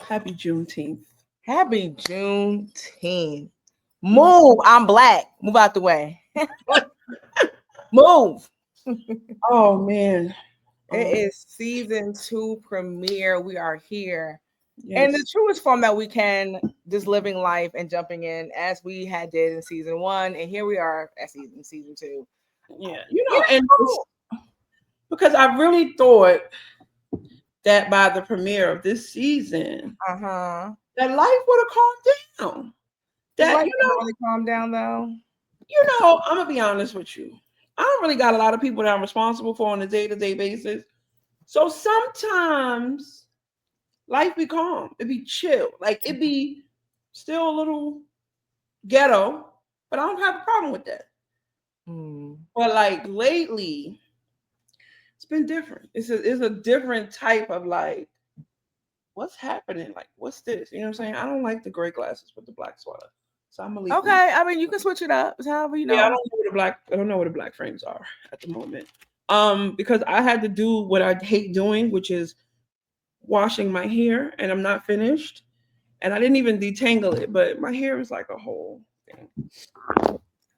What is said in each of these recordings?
Happy Juneteenth. Happy Juneteenth. Move. I'm black. Move out the way. Move. Oh man. It is season 2 premiere. We are here. Yes. In the truest form that we can, just living life and jumping in as we had did in season 1. And here we are at season 2. Yeah. And because I really thought that by the premiere of this season, that life would have calmed down. That life never really calmed down though. I'm gonna be honest with you. I don't really got a lot of people that I'm responsible for on a day-to-day basis. So sometimes life be calm. It be chill. Like it be still a little ghetto, but I don't have a problem with that. But like lately, it's been different. It's a different type of like, what's happening? Like, what's this? You know what I'm saying? I don't like the gray glasses with the black sweater. So I'm gonna leave. Okay, I mean you can switch it up. However you know. Yeah, I don't know where the black frames are at the moment. Because I had to do what I hate doing, which is washing my hair, and I'm not finished. And I didn't even detangle it, but my hair is like a whole thing.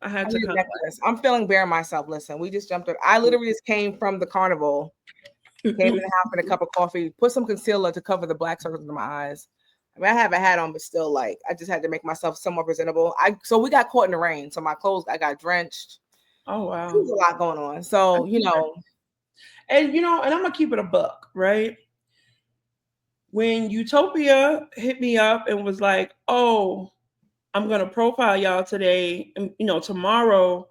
I had to kind of I'm feeling bare myself. Listen, we just jumped. I literally just came from the carnival, came in the house with a cup of coffee, put some concealer to cover the black circles in my eyes. I mean, I have a hat on, but still, like, I just had to make myself somewhat presentable. So we got caught in the rain, so my clothes, I got drenched. Oh wow, there's a lot going on. So and and I'm gonna keep it a buck, right? When Utopia hit me up and was like, "Oh, I'm gonna profile y'all today, and tomorrow,"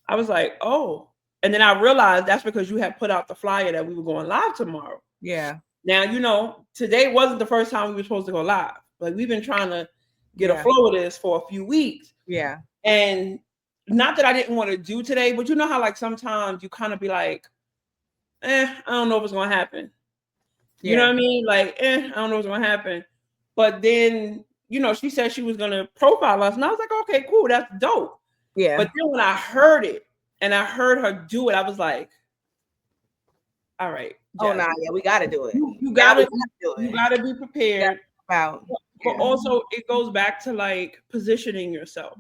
I was like, "Oh," and then I realized that's because you had put out the flyer that we were going live tomorrow. Yeah. Now, today wasn't the first time we were supposed to go live. Like we've been trying to get a flow of this for a few weeks. Yeah. And not that I didn't want to do today, but you know how like sometimes you kind of be like, I don't know if it's gonna happen. Yeah. You know what I mean? Like, I don't know what's gonna happen. But then, she said she was gonna profile us, and I was like, okay, cool, that's dope. Yeah. But then when I heard it and I heard her do it, I was like, all right. Oh no, yeah, we gotta do it. You gotta be prepared. But also it goes back to like positioning yourself.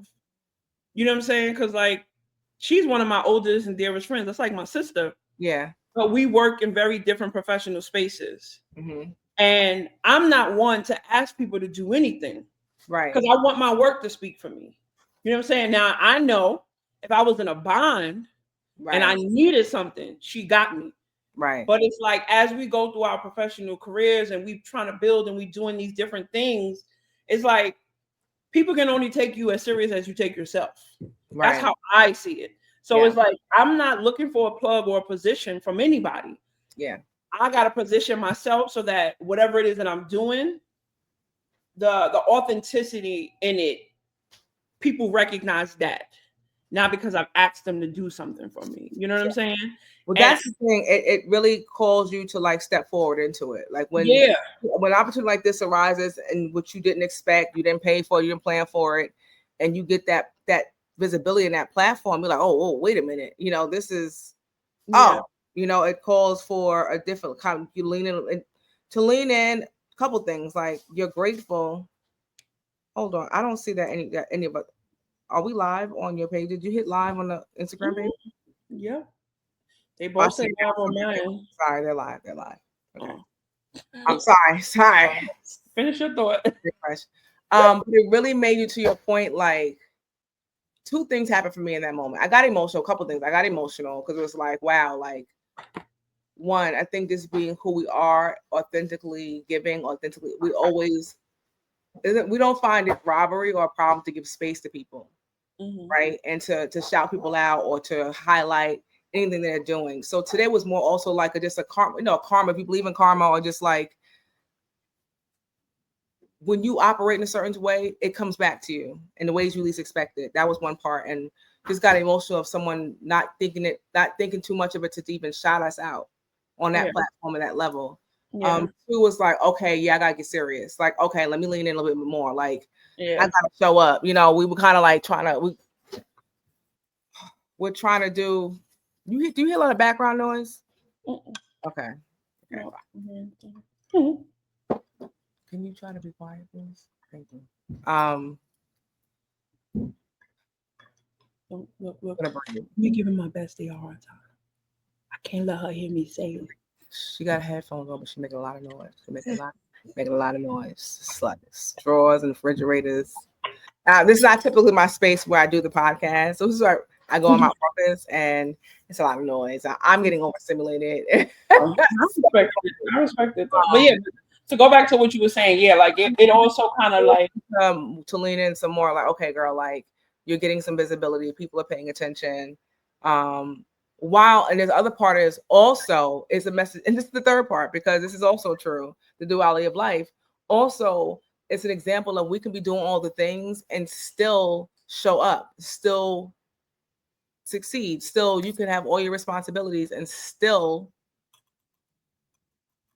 You know what I'm saying? Because like she's one of my oldest and dearest friends. That's like my sister. Yeah. But we work in very different professional spaces. And I'm not one to ask people to do anything. Right. Because I want my work to speak for me. You know what I'm saying? Now I know if I was in a bind and I needed something, she got me. Right. But it's like as we go through our professional careers and we trying to build and we doing these different things, it's like people can only take you as serious as you take yourself. Right. That's how I see it. So it's like I'm not looking for a plug or a position from anybody. Yeah. I gotta position myself so that whatever it is that I'm doing, the authenticity in it, people recognize that. Not because I've asked them to do something for me. You know what I'm saying? Well, that's the thing. It really calls you to like step forward into it. Like when an opportunity like this arises and what you didn't expect, you didn't pay for it, you didn't plan for it, and you get that visibility in that platform, you're like, oh, wait a minute. This is it calls for a different kind of, you lean in a couple things. Like you're grateful. Hold on. I don't see that any of us. Are we live on your page? Did you hit live on the Instagram page? Yeah. They both say live on mine. Sorry, they're live. They're live. Okay. I'm sorry. Finish your thought. But it really made you, to your point, like two things happened for me in that moment. I got emotional, a couple things. I got emotional because it was like, wow, like one, I think just being who we are, authentically giving, we don't find it robbery or a problem to give space to people. Right. And to shout people out or to highlight anything they're doing. So today was more also like just a karma, karma, if you believe in karma, or just like when you operate in a certain way, it comes back to you in the ways you least expect it. That was one part. And just got emotional of someone not thinking too much of it to even shout us out on that platform at that level. Two was like, okay, I gotta get serious. Like, okay, let me lean in a little bit more. Like, I gotta show up. We were kind of like we're trying to do. Do you hear a lot of background noise? Okay. Can you try to be quiet, please? Thank you. Look. Me giving my bestie a hard time. I can't let her hear me say it. She got headphones on, but she's making a lot of noise. She's making a lot of noise. Slut. Drawers and refrigerators. This is not typically my space where I do the podcast. So this is where I go in my office, and it's a lot of noise. I'm getting overstimulated. I respect it though. But yeah, to go back to what you were saying, yeah, like it also kind of like to lean in some more, like, okay, girl, like you're getting some visibility, people are paying attention. While and there's other part is also is a message, and this is the third part because this is also true, the duality of life. Also, it's an example of we can be doing all the things and still show up, still succeed, still you can have all your responsibilities and still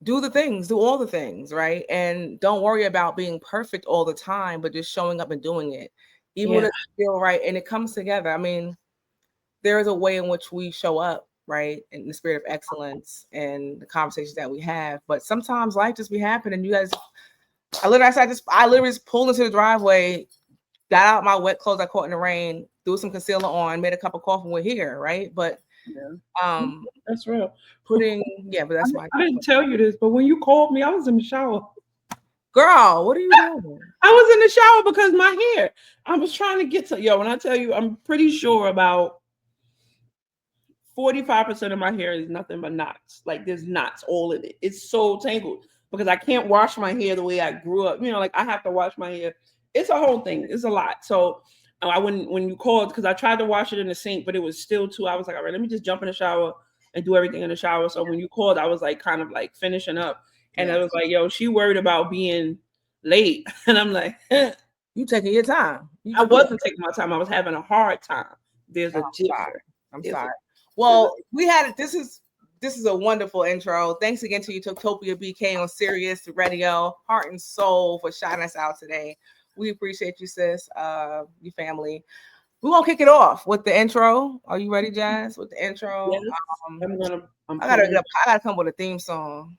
do all the things, right? And don't worry about being perfect all the time, but just showing up and doing it, even when it feel right. And it comes together. I mean, there is a way in which we show up, right, in the spirit of excellence and the conversations that we have. But sometimes life just be happening. And you guys, I literally just pulled into the driveway, got out my wet clothes I caught in the rain, threw some concealer on, made a cup of coffee, and we're here, right? But that's real. But that's why I didn't tell you this, but when you called me, I was in the shower. Girl, what are you doing? I was in the shower because my hair. I was trying to get to when I tell you, I'm pretty sure about 45% of my hair is nothing but knots. Like there's knots all in it. It's so tangled because I can't wash my hair the way I grew up. Like I have to wash my hair. It's a whole thing. It's a lot. So I when you called, because I tried to wash it in the sink, but it was still too. I was like, all right, let me just jump in the shower and do everything in the shower. So when you called, I was like kind of like finishing up, and I was like, yo, she worried about being late, and I'm like, you taking your time. I wasn't taking my time. I was having a hard time. There's a difference. I'm sorry. Well, we had it. This is a wonderful intro. Thanks again to Utopia BK on Sirius Radio, Heart and Soul, for shouting us out today. We appreciate you, sis. Your family. We won't kick it off with the intro. Are you ready, Jazz? With the intro? Yes, I gotta come with a theme song.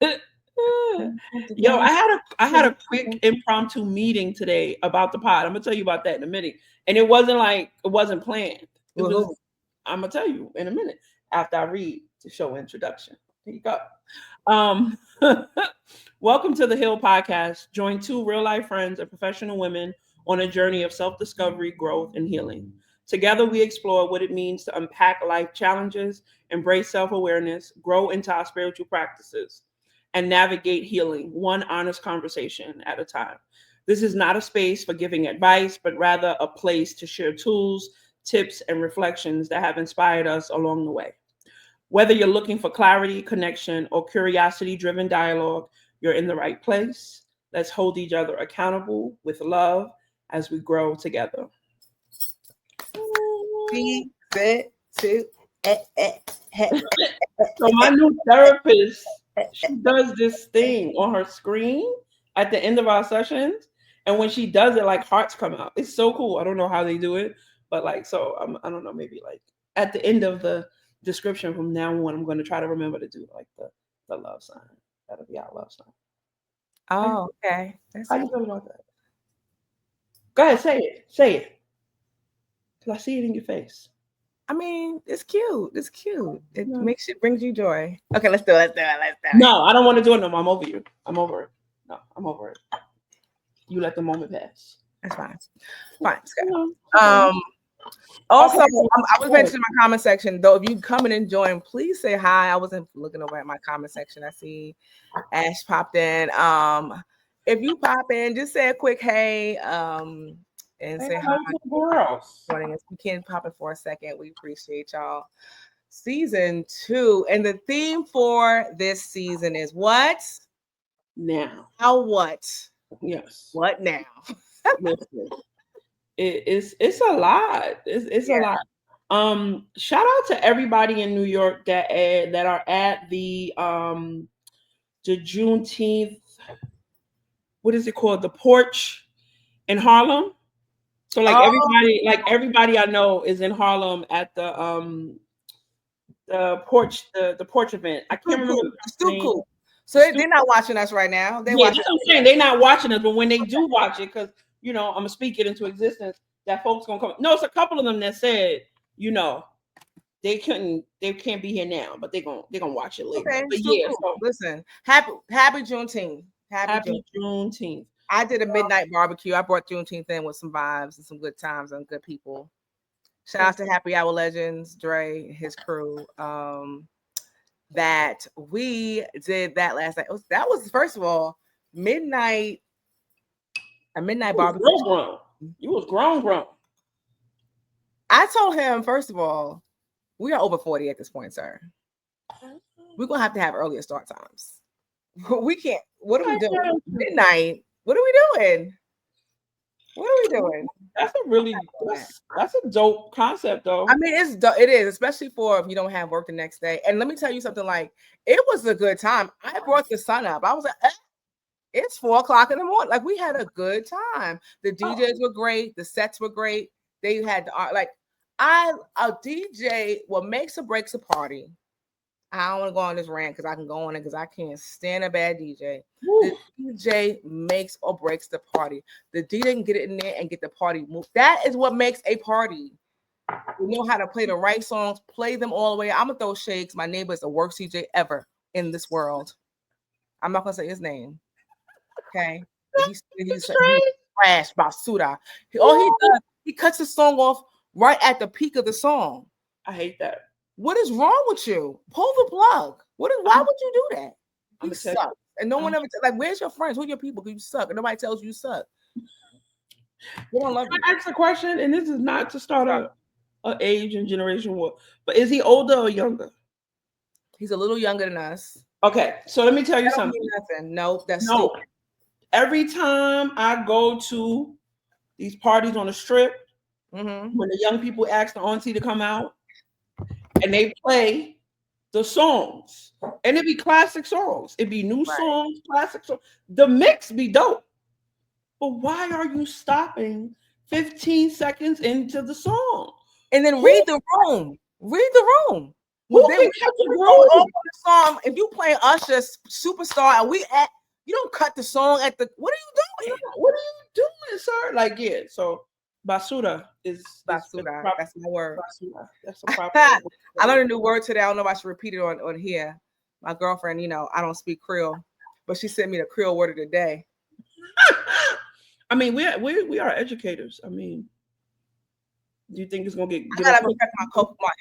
Yo, I had a quick impromptu meeting today about the pod. I'm gonna tell you about that in a minute. And it wasn't planned. It was. I'm gonna tell you in a minute after I read the show introduction. Here you go. Welcome to the H.E.A.L podcast. Join two real life friends and professional women on a journey of self-discovery, growth, and healing. Together, we explore what it means to unpack life challenges, embrace self-awareness, grow into our spiritual practices, and navigate healing one honest conversation at a time. This is not a space for giving advice, but rather a place to share tools, tips, and reflections that have inspired us along the way. Whether you're looking for clarity, connection, or curiosity-driven dialogue, you're in the right place. Let's hold each other accountable with love as we grow together. 3, 2, So my new therapist, she does this thing on her screen at the end of our sessions, and when she does it, like hearts come out. It's so cool. I don't know how they do it, but like, so I don't know, maybe like at the end of the description from now on, I'm going to try to remember to do like the love sign. That'll be our love sign. Oh, okay. How you feel about that? Go ahead, say it. Because I see it in your face. I mean, it's cute. It brings you joy. Okay, let's do it. No, I don't want to do it no more. I'm over you. I'm over it. No, I'm over it. You let the moment pass. That's fine. Also, I was mentioning in my comment section, though, if you come in and join, please say hi. I wasn't looking over at my comment section. I see Ash popped in. If you pop in, just say a quick hey, and say hi. Girls. We can pop in for a second. We appreciate y'all. Season 2, and the theme for this season is what? Now. How what? Yes. What now? Listen. It's a lot. It's a lot. Shout out to everybody in New York that are at the Juneteenth. What is it called? The porch in Harlem. So everybody I know is in Harlem at the porch event. I can't remember. Still cool. So they're not watching us right now. They're watching. That's what I'm saying. They're not watching us, but when they do watch it, because I'm gonna speak it into existence, that folks gonna come. No, it's a couple of them that said, they can't be here now, but they're gonna watch it later. Okay, but so cool. So listen, happy Juneteenth. Happy Juneteenth. I did a midnight barbecue. I brought Juneteenth in with some vibes and some good times and good people. Shout out to Happy Hour Legends, Dre, and his crew. That we did that last night. That was first of all a midnight barbecue. You was grown. I told him, first of all, we are over 40 at this point, sir. We're gonna have to have earlier start times. We can't. What are we doing? Midnight. What are we doing? That's that's a dope concept, though. I mean, it is, especially for if you don't have work the next day. And let me tell you something. Like, it was a good time. I brought the sun up. I was like, it's 4:00 in the morning. Like, we had a good time. The DJs were great. The sets were great. They had a DJ. What makes or breaks a party. I don't want to go on this rant because I can go on it because I can't stand a bad DJ. Woo. The DJ makes or breaks the party. The DJ can get it in there and get the party moved. That is what makes a party. You know how to play the right songs, play them all the way. I'm gonna throw shakes. My neighbor is the worst DJ ever in this world. I'm not gonna say his name. Okay, he's trash, Basuda. All he does, he cuts the song off right at the peak of the song. I hate that. What is wrong with you? Pull the plug. Why would you do that? You suck. And no one ever where's your friends? Who are your people? Because you suck. And nobody tells you suck. They don't love you. I ask a question, and this is not to start a age and generation war, but is he older or younger? He's a little younger than us. Okay, so let me tell you something. No, that's no. Every time I go to these parties on the strip, when the young people ask the auntie to come out, and they play the songs, and it be classic songs. It be new songs, classic songs. The mix be dope. But why are you stopping 15 seconds into the song? And then read the room. Read the room. Who can cut the room? Song, if you play Usher's Superstar and you don't cut the song at the. What are you doing? What are you doing, sir? So Basuda is Basuda. That's my word. Basuda. That's a proper. I learned a new word today. I don't know if I should repeat it on here. My girlfriend, I don't speak Creole, but she sent me the Creole word of the day. I mean, we are educators. I mean, do you think it's gonna get? I gotta protect my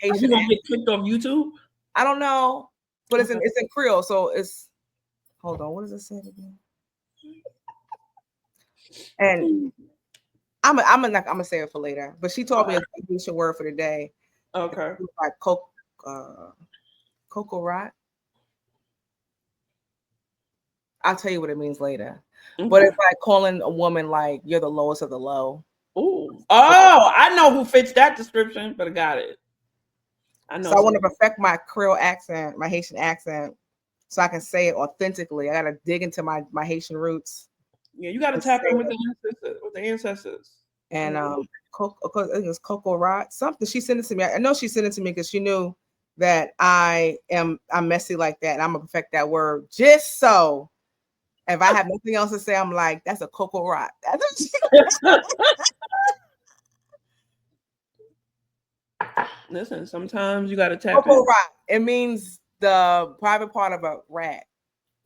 Haitian. Gonna get clicked on YouTube? I don't know, but it's in Creole, so it's. Hold on, what does it say again? And I'm gonna say it for later. But she told me a Haitian word for the day. Okay. Like cocoa rot. I'll tell you what it means later. But it's like calling a woman like you're the lowest of the low. Ooh. Oh, I know who fits that description, but I got it. I know. So I want to perfect my Creole accent, my Haitian accent, so I can say it authentically. I gotta dig into my Haitian roots. Yeah, you gotta tap in with the ancestors. And I think it was Coco Rot. Something she sent it to me. I know she sent it to me because she knew that I'm messy like that. And I'm gonna perfect that word just so if I have nothing else to say, I'm like, that's a Coco Rot. Listen, sometimes you gotta tap Coco Rot. It means the private part of a rat.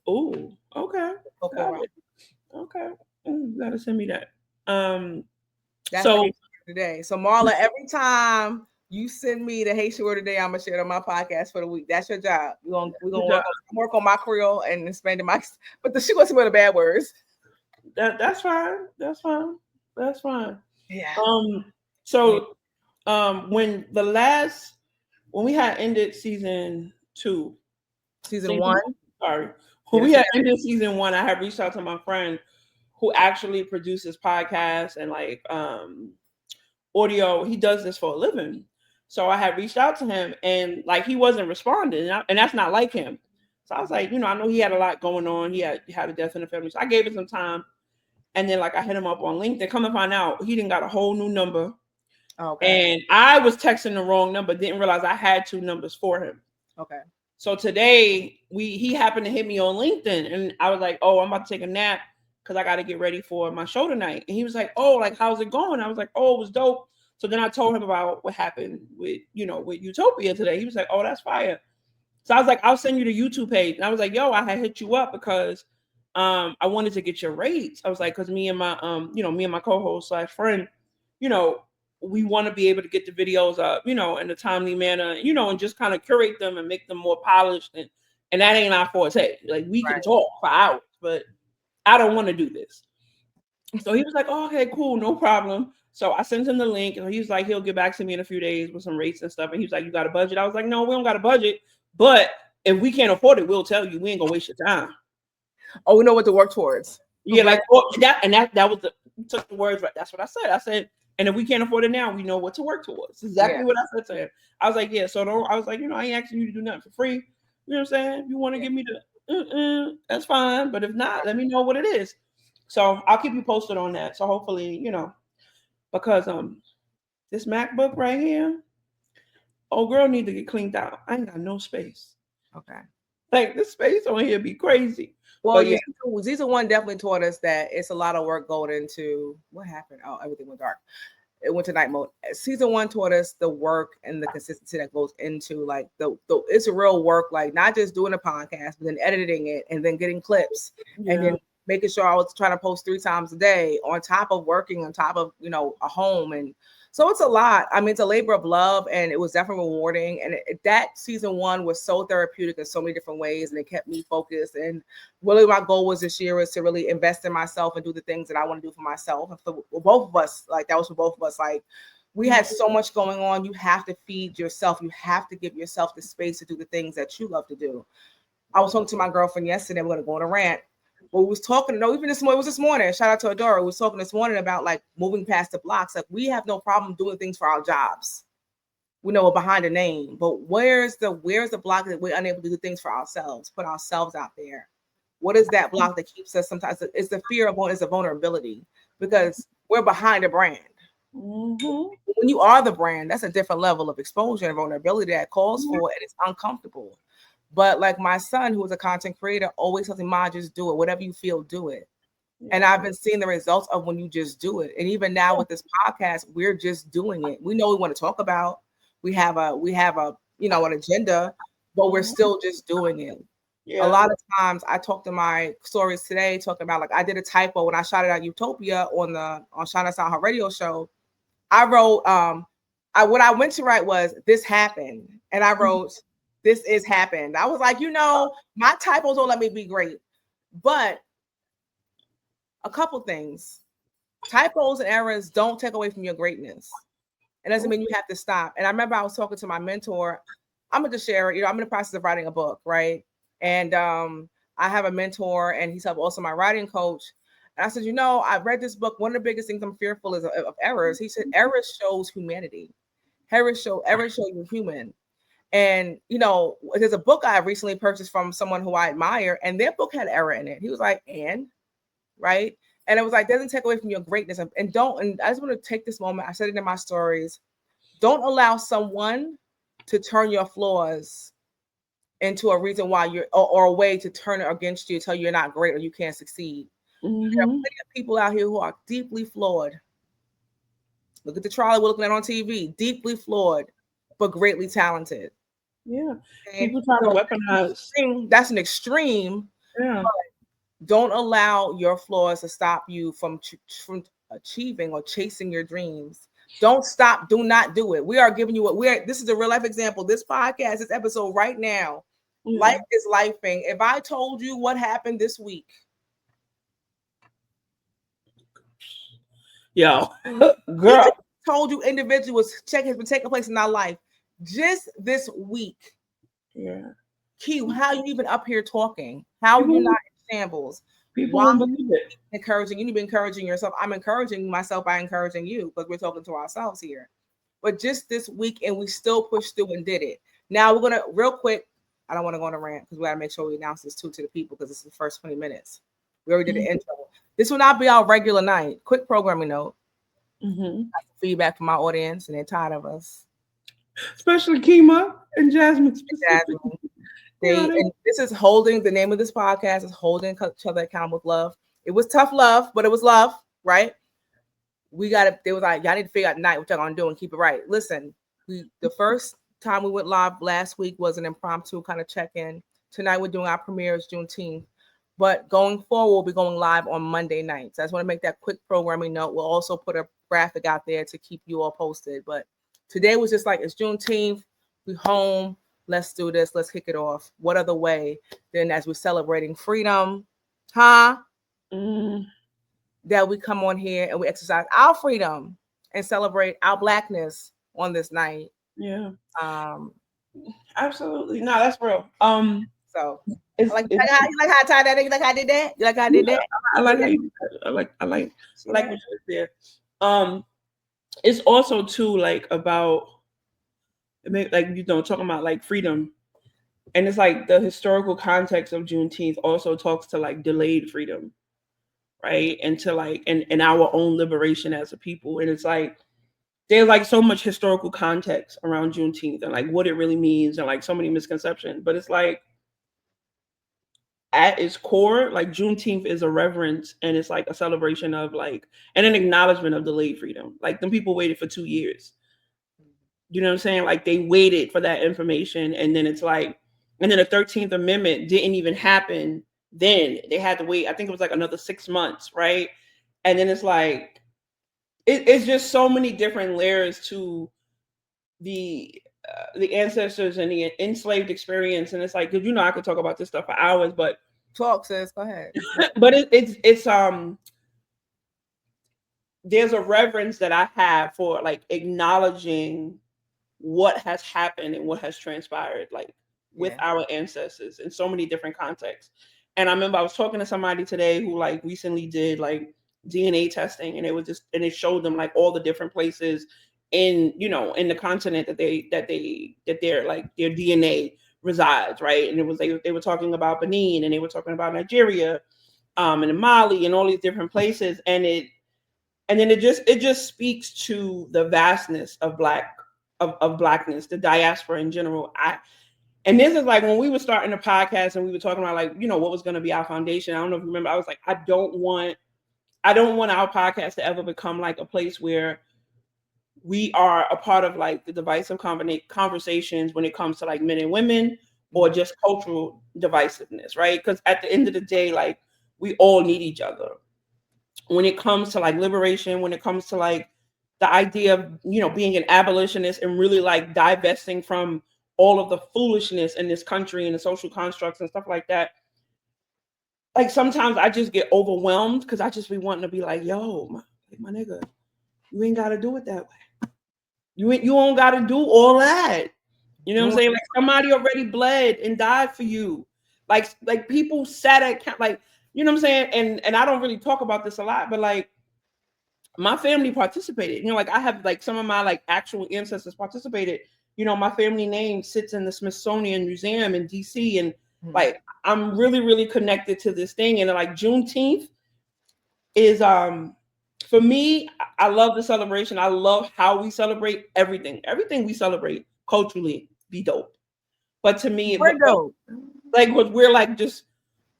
Oh, okay. Coco Rot. Okay. You gotta send me that. That's so today. So Marla, every time you send me the Haitian word today, I'm gonna share it on my podcast for the week. That's your job. We're gonna work on my Creole and expanding my. But she wants some of the bad words. That's fine. That's fine. That's fine. Yeah. So, when we had ended season 2, season 1. Sorry. When we had ended season 1, I had reached out to my friend who actually produces podcasts and audio. He does this for a living. So I had reached out to him and he wasn't responding. And that's not like him. So I was like, I know he had a lot going on. He had a death in the family. So I gave it some time. And then I hit him up on LinkedIn. Come and find out he didn't got a whole new number. Okay. And I was texting the wrong number. Didn't realize I had 2 numbers for him. Okay. So today he happened to hit me on LinkedIn, and I was like, "Oh, I'm about to take a nap because I got to get ready for my show tonight." And he was like, "Oh, like how's it going?" I was like, "Oh, it was dope." So then I told him about what happened with with Utopia today. He was like, "Oh, that's fire." So I was like, "I'll send you the YouTube page." And I was like, "Yo, I had hit you up because I wanted to get your rates." I was like, "Cause me and my me and my co-host slash friend, you know, we want to be able to get the videos up, in a timely manner, and just kind of curate them and make them more polished. And that ain't our forte. Like we can talk for hours, but I don't want to do this." So he was like, "Oh, okay, cool, no problem." So I sent him the link, and he was like, he'll get back to me in a few days with some rates and stuff. And he was like, "You got a budget?" I was like, "No, we don't got a budget, but if we can't afford it, we'll tell you. We ain't gonna waste your time." Oh, we know what to work towards. Yeah, like that was took the words right. That's what I said. I said, "And if we can't afford it now, we know what to work towards." Exactly what I said to him. I was like, "Yeah, so don't." I was like, "I ain't asking you to do nothing for free. You know what I'm saying? If you want to give me the, that's fine. But if not, let me know what it is." So I'll keep you posted on that. So hopefully, because this MacBook right here, oh girl, need to get cleaned out. I ain't got no space. Okay. Like the space on here be crazy. Well, yeah, Season 1 definitely taught us that it's a lot of work going into what happened. Oh, everything went dark. It went to night mode. Season 1 taught us the work and the consistency that goes into like the it's a real work, like not just doing a podcast, but then editing it and then getting clips and then making sure I was trying to post 3 times a day on top of working on top of a home. And so it's a lot. I mean, it's a labor of love, and it was definitely rewarding. And that Season 1 was so therapeutic in so many different ways, and it kept me focused. And really, my goal was this year is to really invest in myself and do the things that I want to do for myself. And for both of us, like that was for both of us. Like we had so much going on. You have to feed yourself. You have to give yourself the space to do the things that you love to do. I was talking to my girlfriend yesterday. We're going to go on a rant. Well, we was talking, even this morning, it was this morning. Shout out to Adora. We was talking this morning about like moving past the blocks. Like we have no problem doing things for our jobs. We know we're behind a name, but where's the block that we're unable to do things for ourselves, put ourselves out there? What is that block that keeps us? Sometimes it's the fear of it's a vulnerability because we're behind a brand. Mm-hmm. When you are the brand, that's a different level of exposure and vulnerability that calls for, and it's uncomfortable. But like my son, who is a content creator, always tells me, "Ma, just do it. Whatever you feel, do it." And I've been seeing the results of when you just do it. And even now with this podcast, we're just doing it. We know we want to talk about. We have a an agenda, but we're still just doing it. Yeah. A lot of times I talk to my stories today talking about like I did a typo when I shouted out Utopia on Shine Us Out her radio show. I wrote what I went to write was "this happened," and I wrote "this is happened." I was like, my typos don't let me be great, but a couple things. Typos and errors don't take away from your greatness. It doesn't mean you have to stop. And I remember I was talking to my mentor. I'm going to share it. I'm in the process of writing a book, right? And I have a mentor, and he's also my writing coach. And I said, I read this book. One of the biggest things I'm fearful is of errors. He said, errors shows humanity. Errors show you're human. And, there's a book I recently purchased from someone who I admire, and their book had error in it. He was like, right? And it was like, doesn't take away from your greatness. And I just want to take this moment. I said it in my stories. Don't allow someone to turn your flaws into a reason why or a way to turn it against you, tell you you're not great or you can't succeed. Mm-hmm. There are plenty of people out here who are deeply flawed. Look at the trial we're looking at on TV. Deeply flawed, but greatly talented. Yeah. Okay? People try to weaponize. That's an extreme. Yeah. Don't allow your flaws to stop you from achieving or chasing your dreams. Don't stop. Do not do it. We are giving you this is a real life example. This podcast, this episode right now, life is lifing. If I told you what happened this week, girl, told you individuals has been taking place in our life just this week. Yeah. Key, how you even up here talking? How are you not in shambles? People won't believe it. Encouraging you need to be encouraging yourself. I'm encouraging myself by encouraging you because we're talking to ourselves here. But just this week, and we still pushed through and did it. Now we're gonna real quick. I don't want to go on a rant because we gotta make sure we announce this to the people because it's the first 20 minutes. We already did the intro. This will not be our regular night. Quick programming note. Feedback from my audience, and they're tired of us. Especially Kima and Jasmine. And this is holding, the name of this podcast is holding each other accountable with love. It was tough love, but it was love, right? They was like, y'all need to figure out tonight what y'all gonna do and keep it right. Listen, the first time we went live last week was an impromptu kind of check-in. Tonight we're doing our premieres Juneteenth. But going forward, we'll be going live on Monday nights. I just want to make that quick programming note. We'll also put a graphic out there to keep you all posted. But today was just like, it's Juneteenth, we home, let's do this, let's kick it off. What other way than as we're celebrating freedom, that we come on here and we exercise our freedom and celebrate our Blackness on this night. Yeah. Absolutely. No, that's real. So you like how I tied that in? You like how I did that? You like how I did that? I like how you did that. I like what you did there. It's also too like about like, you know, talking about like freedom, and it's like the historical context of Juneteenth also talks to like delayed freedom, right? And to like and our own liberation as a people. And it's like there's like so much historical context around Juneteenth and like what it really means and like so many misconceptions. But it's like at its core, like Juneteenth is a reverence and it's like a celebration of like and an acknowledgement of delayed freedom. Like them people waited for 2 years. You know what I'm saying? Like they waited for that information, and then it's like, and then the 13th Amendment didn't even happen. Then they had to wait. I think it was like another 6 months, right? And then it's like, it's just so many different layers to the ancestors and the enslaved experience. And it's like, because you know, I could talk about this stuff for hours, but talk, sis. Go ahead. But it's there's a reverence that I have for like acknowledging what has happened and what has transpired, like with our ancestors in so many different contexts. And I remember I was talking to somebody today who like recently did like DNA testing, and it showed them like all the different places in, you know, in the continent that their like their DNA resides, right? And it was they were talking about Benin, and they were talking about Nigeria, and Mali, and all these different places, and then it just speaks to the vastness of Blackness, the diaspora in general. And this is like when we were starting the podcast and we were talking about like, you know, what was going to be our foundation. I don't know if you remember, I was like, I don't want our podcast to ever become like a place where we are a part of like the divisive conversations when it comes to like men and women or just cultural divisiveness, right? Because at the end of the day, like we all need each other. When it comes to like liberation, when it comes to like the idea of, you know, being an abolitionist and really like divesting from all of the foolishness in this country and the social constructs and stuff like that. Like sometimes I just get overwhelmed because I just be wanting to be like, yo, my nigga, you ain't got to do it that way. You don't got to do all that. You know what I'm saying? Like somebody already bled and died for you. Like people sat at like, you know what I'm saying? And I don't really talk about this a lot, but like my family participated. You know, like I have like some of my like actual ancestors participated. You know, my family name sits in the Smithsonian Museum in DC, and like I'm really, really connected to this thing. And like Juneteenth is for me, I love the celebration. I love how we celebrate everything. Everything we celebrate culturally be dope. But to me, we're dope. Like we're like just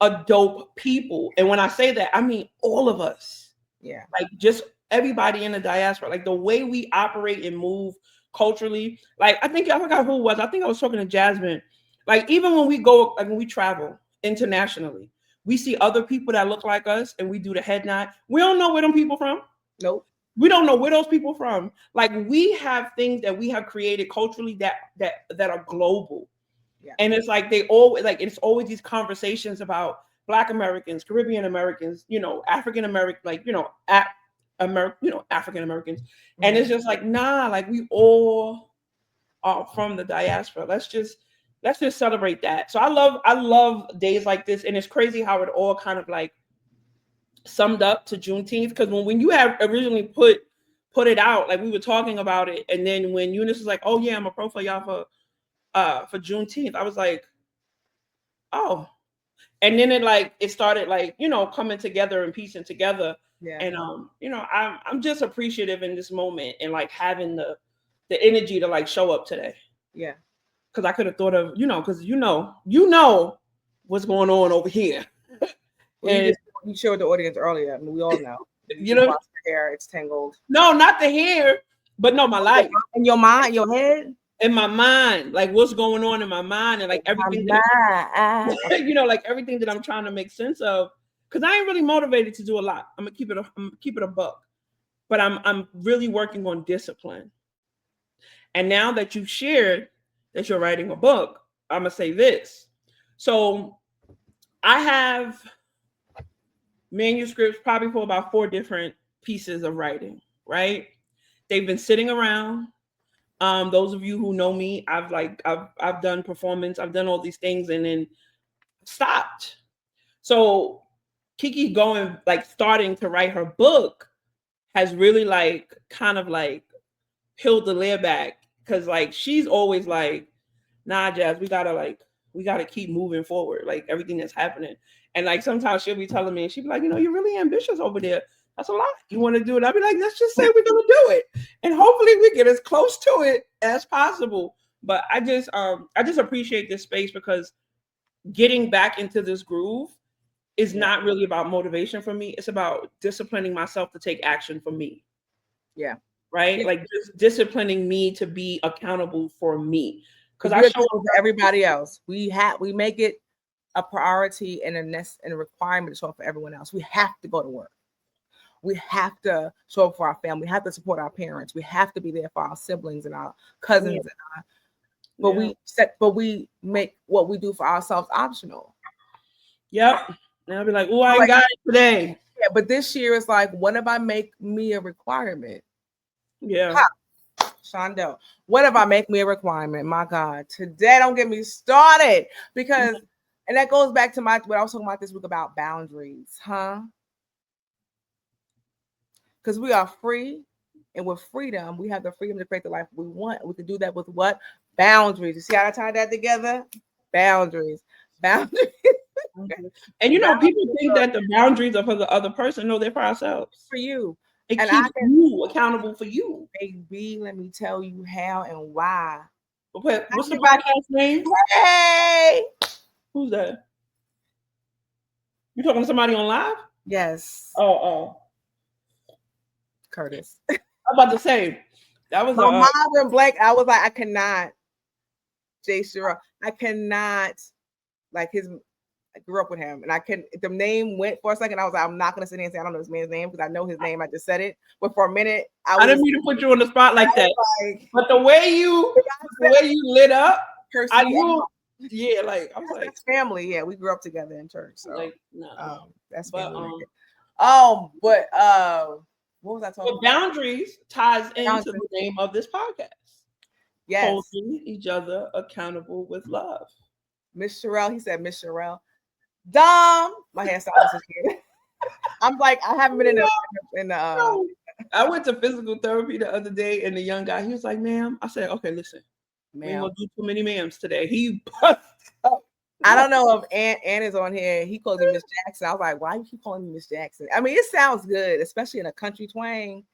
a dope people. And when I say that, I mean all of us. Yeah. Like just everybody in the diaspora, like the way we operate and move culturally. Like I forgot who it was. I think I was talking to Jasmine. Like even when we go, like when we travel internationally, we see other people that look like us and we do the head nod. We don't know where them people from. Nope. We don't know where those people from. Like we have things that we have created culturally that are global. Yeah. And it's like it's always these conversations about Black Americans, Caribbean Americans, you know, African American, like, you know, African Americans. Mm-hmm. And it's just like, nah, like we all are from the diaspora. Let's just celebrate that. So I love days like this. And it's crazy how it all kind of like summed up to Juneteenth. Because when you have originally put it out, like we were talking about it, and then when Eunice was like, oh yeah, I'm a pro for y'all for Juneteenth, I was like, oh. And then it started like, you know, coming together and piecing together. Yeah. And you know, I'm just appreciative in this moment and like having the energy to like show up today. Yeah. because I could have thought of, because what's going on over here. And you showed the audience earlier. I mean, we all know. You know, hair, it's tangled. No, not the hair, but no, my life. In your mind, your head? In my mind, like what's going on in my mind, and like everything like everything that I'm trying to make sense of, because I ain't really motivated to do a lot. I'm gonna keep it a buck, but I'm really working on discipline. And now that you've shared that you're writing a book, I'm gonna say this. So I have manuscripts probably for about 4 different pieces of writing, right? They've been sitting around. Those of you who know me, I've done performance, I've done all these things and then stopped. So Kiki starting to write her book has really kind of peeled the layer back, because she's always like, nah, Jazz, we gotta keep moving forward, like everything that's happening. And sometimes she'll be telling me, and she'll be like, you're really ambitious over there. That's a lot. You want to do it? I'll be like, let's just say we're gonna do it, and hopefully we get as close to it as possible. But I just appreciate this space, because getting back into this groove is not really about motivation for me. It's about disciplining myself to take action for me. Yeah. Right. Yeah. Like just disciplining me to be accountable for me. Because I show up for everybody else. We make it a priority and a requirement to show up for everyone else. We have to go to work. We have to show up for our family. We have to support our parents. We have to be there for our siblings and our cousins. But we make what we do for ourselves optional. Yep. And I'll be like, oh, I ain't got it today. Yeah, but this year is like, what if I make me a requirement? Yeah. Shondo, what if I make me a requirement? My God, today don't get me started, because, and that goes back to what I was talking about this week about boundaries, huh? Because we are free, and with freedom, we have the freedom to create the life we want. We can do that with what? Boundaries. You see how I tied that together? Boundaries. And people think that the boundaries are for the other person. No, they're for ourselves. For you. It keeps you accountable for you. Baby, let me tell you how and why. What's the podcast name? Hey! Who's that? You talking to somebody on live? Yes. Oh. Curtis. I'm about to say, that was my mom went blank. I was like, I cannot. H.E.A.L. I cannot. I grew up with him, and the name went for a second. I was like, I'm not gonna sit here and say I don't know this man's name, because I know his name. I just said it, but for a minute, I didn't mean to put you on the spot like that. But the way you lit up, I knew. Yeah, I was like, family. Yeah, we grew up together in church. So that's family. But what was I talking about? Boundaries ties into the name of this podcast. Yes, holding each other accountable with love. Miss H.E.A.L, he said Miss H.E.A.L. Dom, my hairstylist is here. I'm like, I haven't been in the I went to physical therapy the other day, and the young guy, he was like, ma'am. I said, okay, listen, we ain't gonna do too many ma'ams today. He I don't know if Ann is on here. He calls me Miss Jackson. I was like, why you keep calling me Miss Jackson? I mean, it sounds good, especially in a country twang.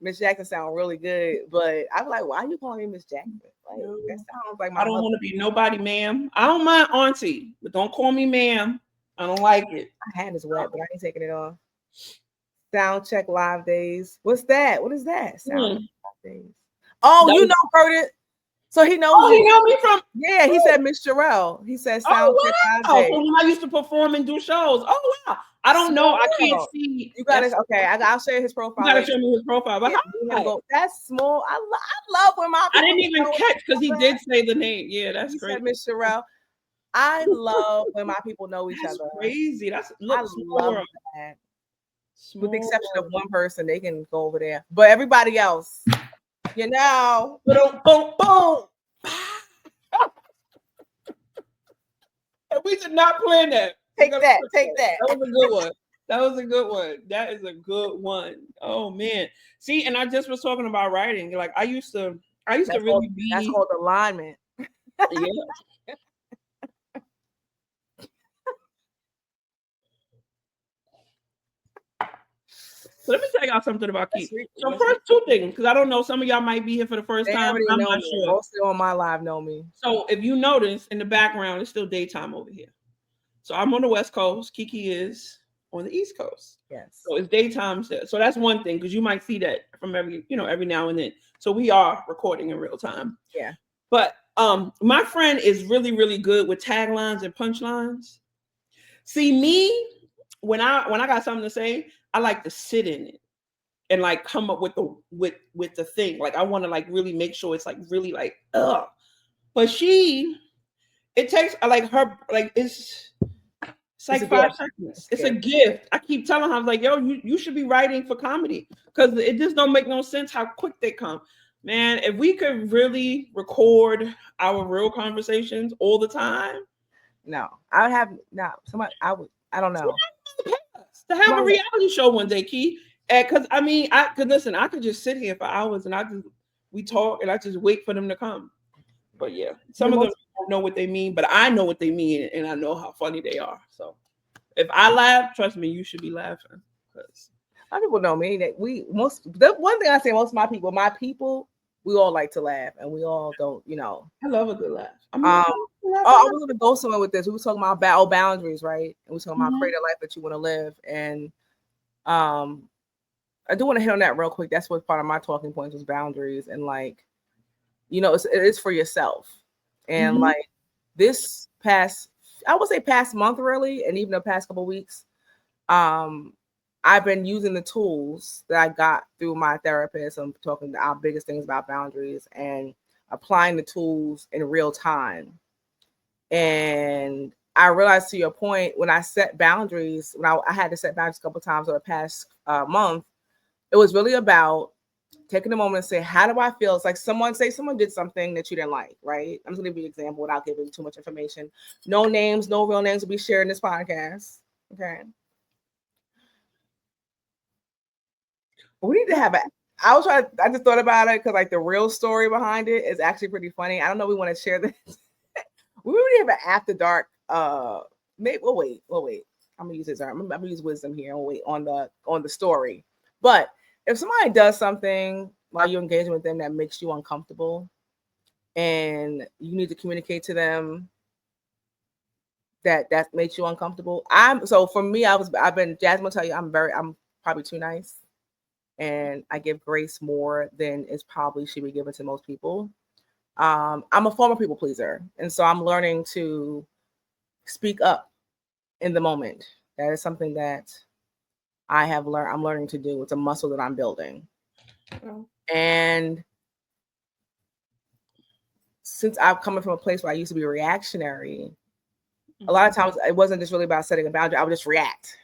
Miss Jackson sounds really good, but I'm like, why are you calling me Miss Jackson? That sounds like I don't want to be nobody, ma'am. I don't mind auntie, but don't call me ma'am. I don't like it. My hand is wet, but I ain't taking it off. Sound check live days. What's that? What is that? Sound check live days. Oh, you know Curtis. So he knows. Oh, he know me from. Yeah, he said Miss H.E.A.L. He said sound check live days. From when I used to perform and do shows. Oh wow. I don't know. I can't see. You got it. Okay, I'll share his profile. You gotta show me his profile. But that's small. I love when my. I didn't even catch, because he did say the name. Yeah, that's great. Said Miss H.E.A.L. I love when my people know each other. Crazy. I love that. With the exception of one person, they can go over there. But everybody else, boom, boom, boom. And we did not plan that. Take that. That was a good one. That is a good one. Oh man. See, and I just was talking about writing. I used to really be. That's called alignment. Yeah. So let me tell y'all something about Kiki. So first, two things, because I don't know, some of y'all might be here for the first time. I'm not sure. Most on my live know me. So if you notice in the background, it's still daytime over here. So I'm on the West Coast. Kiki is on the East Coast. Yes. So it's daytime. So that's one thing, because you might see that from every now and then. So we are recording in real time. Yeah. But my friend is really, really good with taglines and punchlines. See, me, when I got something to say, I like to sit in it and like come up with the thing. Like I want to like really make sure it's like really like But it takes like her like it's like 5 seconds. It's a gift. I keep telling her, I was like, yo, you should be writing for comedy, because it just don't make no sense how quick they come. Man, if we could really record our real conversations all the time. No, I would have somebody. I don't know. To have a reality show one day, Key. Because I could listen. I could just sit here for hours and we talk and I just wait for them to come. But yeah, some of them don't know what they mean, but I know what they mean and I know how funny they are. So if I laugh, trust me, you should be laughing. Because a lot of people know me. That the one thing I say, most of my people, we all like to laugh, and we all don't. I love a good laugh. I was gonna go somewhere with this. We were talking about boundaries, right? And we were talking about create a life that you want to live. And I do want to hit on that real quick. That's what part of my talking points was boundaries, and like, it is for yourself. And like this past month really, and even the past couple of weeks, I've been using the tools that I got through my therapist. I'm talking our biggest things about boundaries and applying the tools in real time. And I realized, to your point, when I set boundaries, when I had to set boundaries a couple of times over the past month, it was really about taking a moment and say, how do I feel? It's like someone did something that you didn't like, right? I'm just going to give you an example without giving too much information. No names, no real names will be shared in this podcast. Okay. We need to have I just thought about it because like the real story behind it is actually pretty funny. I don't know if we want to share this. We really have an after dark. Maybe we'll wait. I'm gonna use this. I'm gonna use wisdom here and wait on the story. But if somebody does something while you're engaging with them that makes you uncomfortable, and you need to communicate to them that makes you uncomfortable. For me, Jasmine will tell you I'm probably too nice. And I give grace more than is probably should be given to most people. I'm a former people pleaser. And so I'm learning to speak up in the moment. That is something that I'm learning to do. It's a muscle that I'm building. Oh. And since I'm coming from a place where I used to be reactionary, a lot of times it wasn't just really about setting a boundary. I would just react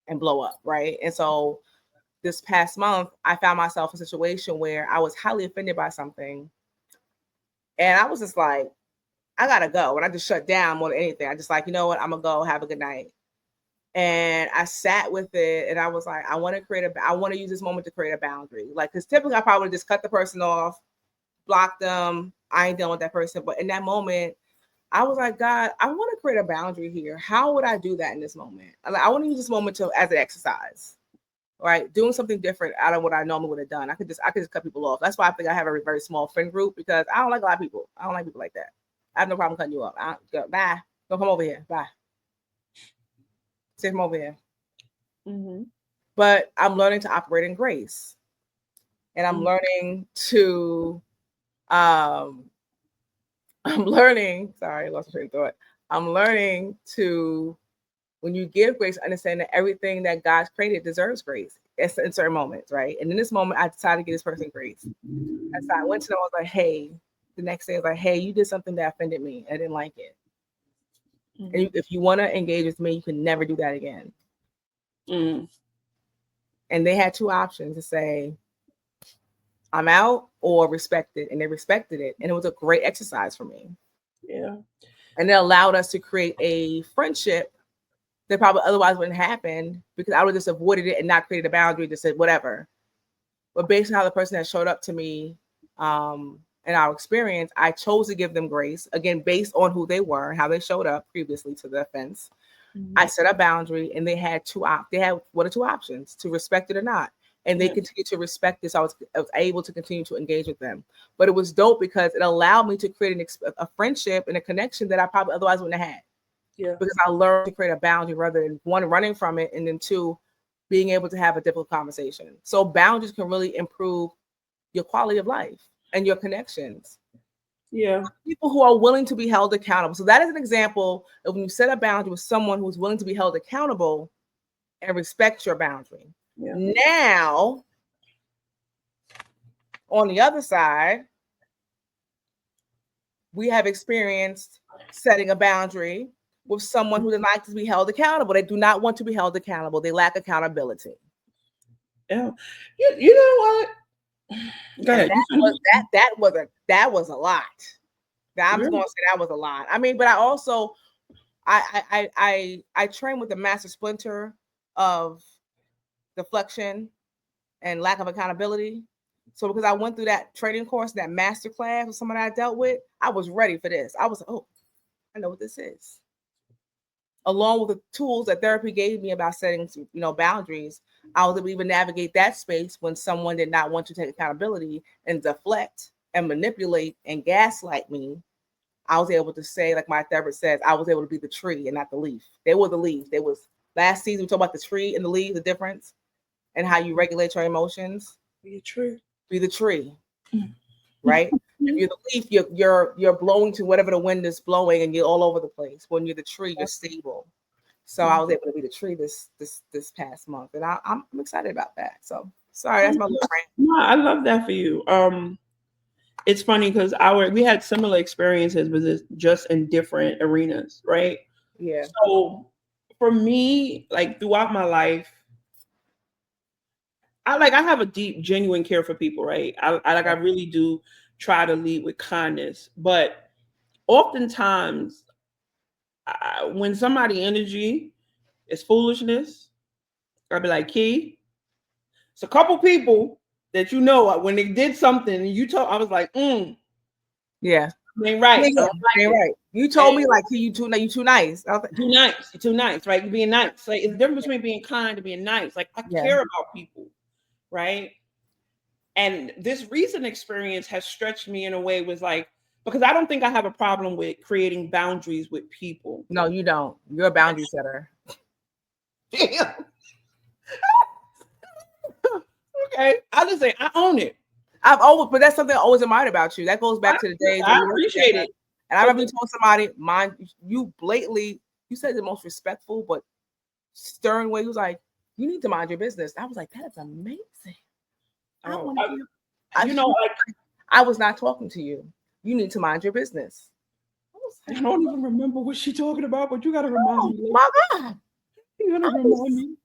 and blow up, right? And so this past month, I found myself in a situation where I was highly offended by something. And I was just like, I gotta go. And I just shut down more than anything. I just like, you know what? I'm gonna go. Have a good night. And I sat with it and I was like, I want to use this moment to create a boundary. Like, because typically I probably would just cut the person off, block them. I ain't dealing with that person. But in that moment, I was like, God, I want to create a boundary here. How would I do that in this moment? I want to use this moment as an exercise. Right, doing something different out of what I normally would have done. I could just cut people off. That's why I think I have a very small friend group, because I don't like a lot of people. I don't like people like that. I have no problem cutting you off. Bye. Don't come over here. Bye. Stay from over here. But I'm learning to operate in grace, and I'm learning to. Sorry, I lost my train of thought. I'm learning to. When you give grace, understand that everything that God's created deserves grace in certain moments, right? And in this moment, I decided to give this person grace. And so I went to them, I was like, hey, the next day I was like, hey, you did something that offended me. I didn't like it. And if you want to engage with me, you can never do that again. And they had two options to say, I'm out, or respect it. And they respected it. And it was a great exercise for me. Yeah. And it allowed us to create a friendship that probably otherwise wouldn't happen, because I would have just avoided it and not created a boundary, just said whatever. But based on how the person that showed up to me in our experience, I chose to give them grace, again, based on who they were and how they showed up previously to the offense. I set a boundary, and they had two options, to respect it or not. and they continue to respect this. I was able to continue to engage with them. But it was dope because it allowed me to create a friendship and a connection that I probably otherwise wouldn't have had. Yeah. Because I learned to create a boundary rather than one, running from it, and then two, being able to have a difficult conversation. So boundaries can really improve your quality of life and your connections. Yeah. People who are willing to be held accountable. So that is an example of when you set a boundary with someone who's willing to be held accountable and respect your boundary. Yeah. Now, on the other side, we have experienced setting a boundary with someone who does not like to be held accountable. They do not want to be held accountable. They lack accountability. Yeah. You know what? Go ahead. That was a lot. I'm just going to say that was a lot. I mean, but I also I train with the master splinter of deflection and lack of accountability. So because I went through that training course, that master class with someone I dealt with, I was ready for this. I was like, oh, I know what this is. Along with the tools that therapy gave me about setting, boundaries, I was able to even navigate that space when someone did not want to take accountability and deflect and manipulate and gaslight me. I was able to say, like my therapist says, I was able to be the tree and not the leaf. They were the leaves. They was last season we talked about the tree and the leaf, the difference, and how you regulate your emotions. Be a tree. Be the tree, right? If you're the leaf, you're blowing to whatever the wind is blowing, and you're all over the place. When you're the tree, you're stable. So I was able to be the tree this past month, and I'm excited about that. So sorry, that's my little rant. No, I love that for you. It's funny because we had similar experiences, but it's just in different arenas, right? Yeah. So for me, like throughout my life, I have a deep, genuine care for people, right? I really do try to lead with kindness, but oftentimes when somebody energy is foolishness, I'll be like, Key, it's a couple people that when they did something and you told, I was like, yeah. Ain't right. Yeah, ain't right. You told me like you too nice. I was like, too nice. You're too nice, right? You're being nice. Like it's the difference between being kind and being nice. Like I care about people, right? And this recent experience has stretched me in a way was like, because I don't think I have a problem with creating boundaries with people. No, you don't. You're a boundary setter. Damn. Okay. I'll just say I own it. But that's something I always admired about you. That goes back to the days. I appreciate it. And I remember you told somebody, you blatantly, you said the most respectful but stern way. He was like, you need to mind your business. I was like, that is amazing. I was not talking to you. You need to mind your business. I don't even remember what she's talking about, but you got to remind me. My God. You got to remind me.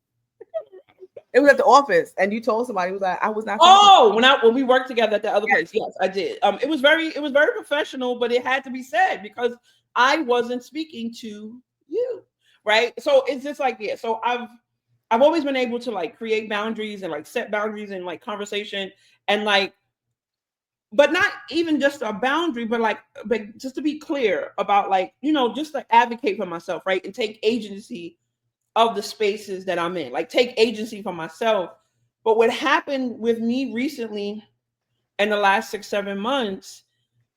It was at the office, and you told somebody, was like, I was not. Oh, when we worked together at the other place, yes, I did. It was very professional, but it had to be said because I wasn't speaking to you, right? So it's just like So I've always been able to like create boundaries and like set boundaries and like conversation and like, but not even just a boundary, but just to be clear about like just to advocate for myself, right, and take agency of the spaces that I'm in, like take agency for myself. But what happened with me recently in the last 6-7 months,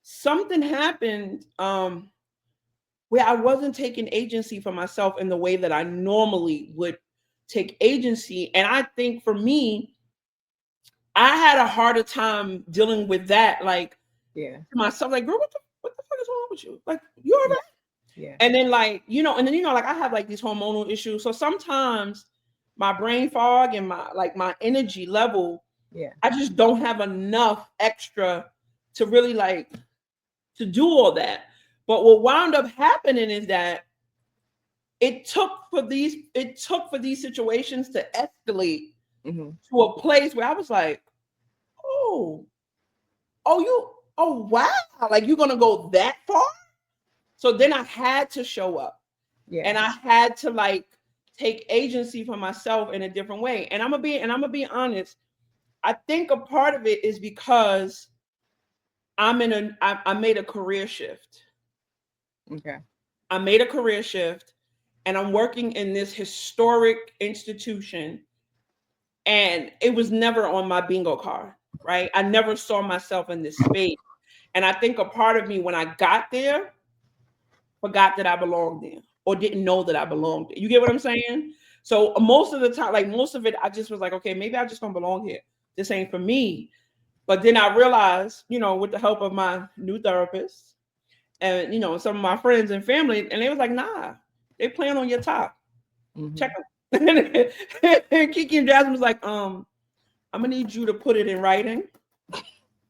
something happened where I wasn't taking agency for myself in the way that I normally would take agency. And I think for me, I had a harder time dealing with that. Like, myself, like, girl, what the fuck is wrong with you? Like, you all right? Yeah. And then like, like I have like these hormonal issues. So sometimes my brain fog and my energy level, I just don't have enough extra to really like to do all that. But what wound up happening is that it took for these situations to escalate to a place where I was like, oh wow, like you're gonna go that far? So then I had to show up. And I had to like take agency for myself in a different way. And I'm gonna be honest. I think a part of it is because I made a career shift. Okay. I made a career shift and I'm working in this historic institution And it was never on my bingo card, right? I never saw myself in this space. And I think a part of me, when I got there, forgot that I belonged there or didn't know that I belonged there. You get what I'm saying? So most of the time, like most of it, I just was like, okay, maybe I just don't belong here. This ain't for me. But then I realized, with the help of my new therapist and, some of my friends and family, and they was like, nah, they plan on your top. Mm-hmm. Check them. And Kiki and Jasmine was like, I'm gonna need you to put it in writing.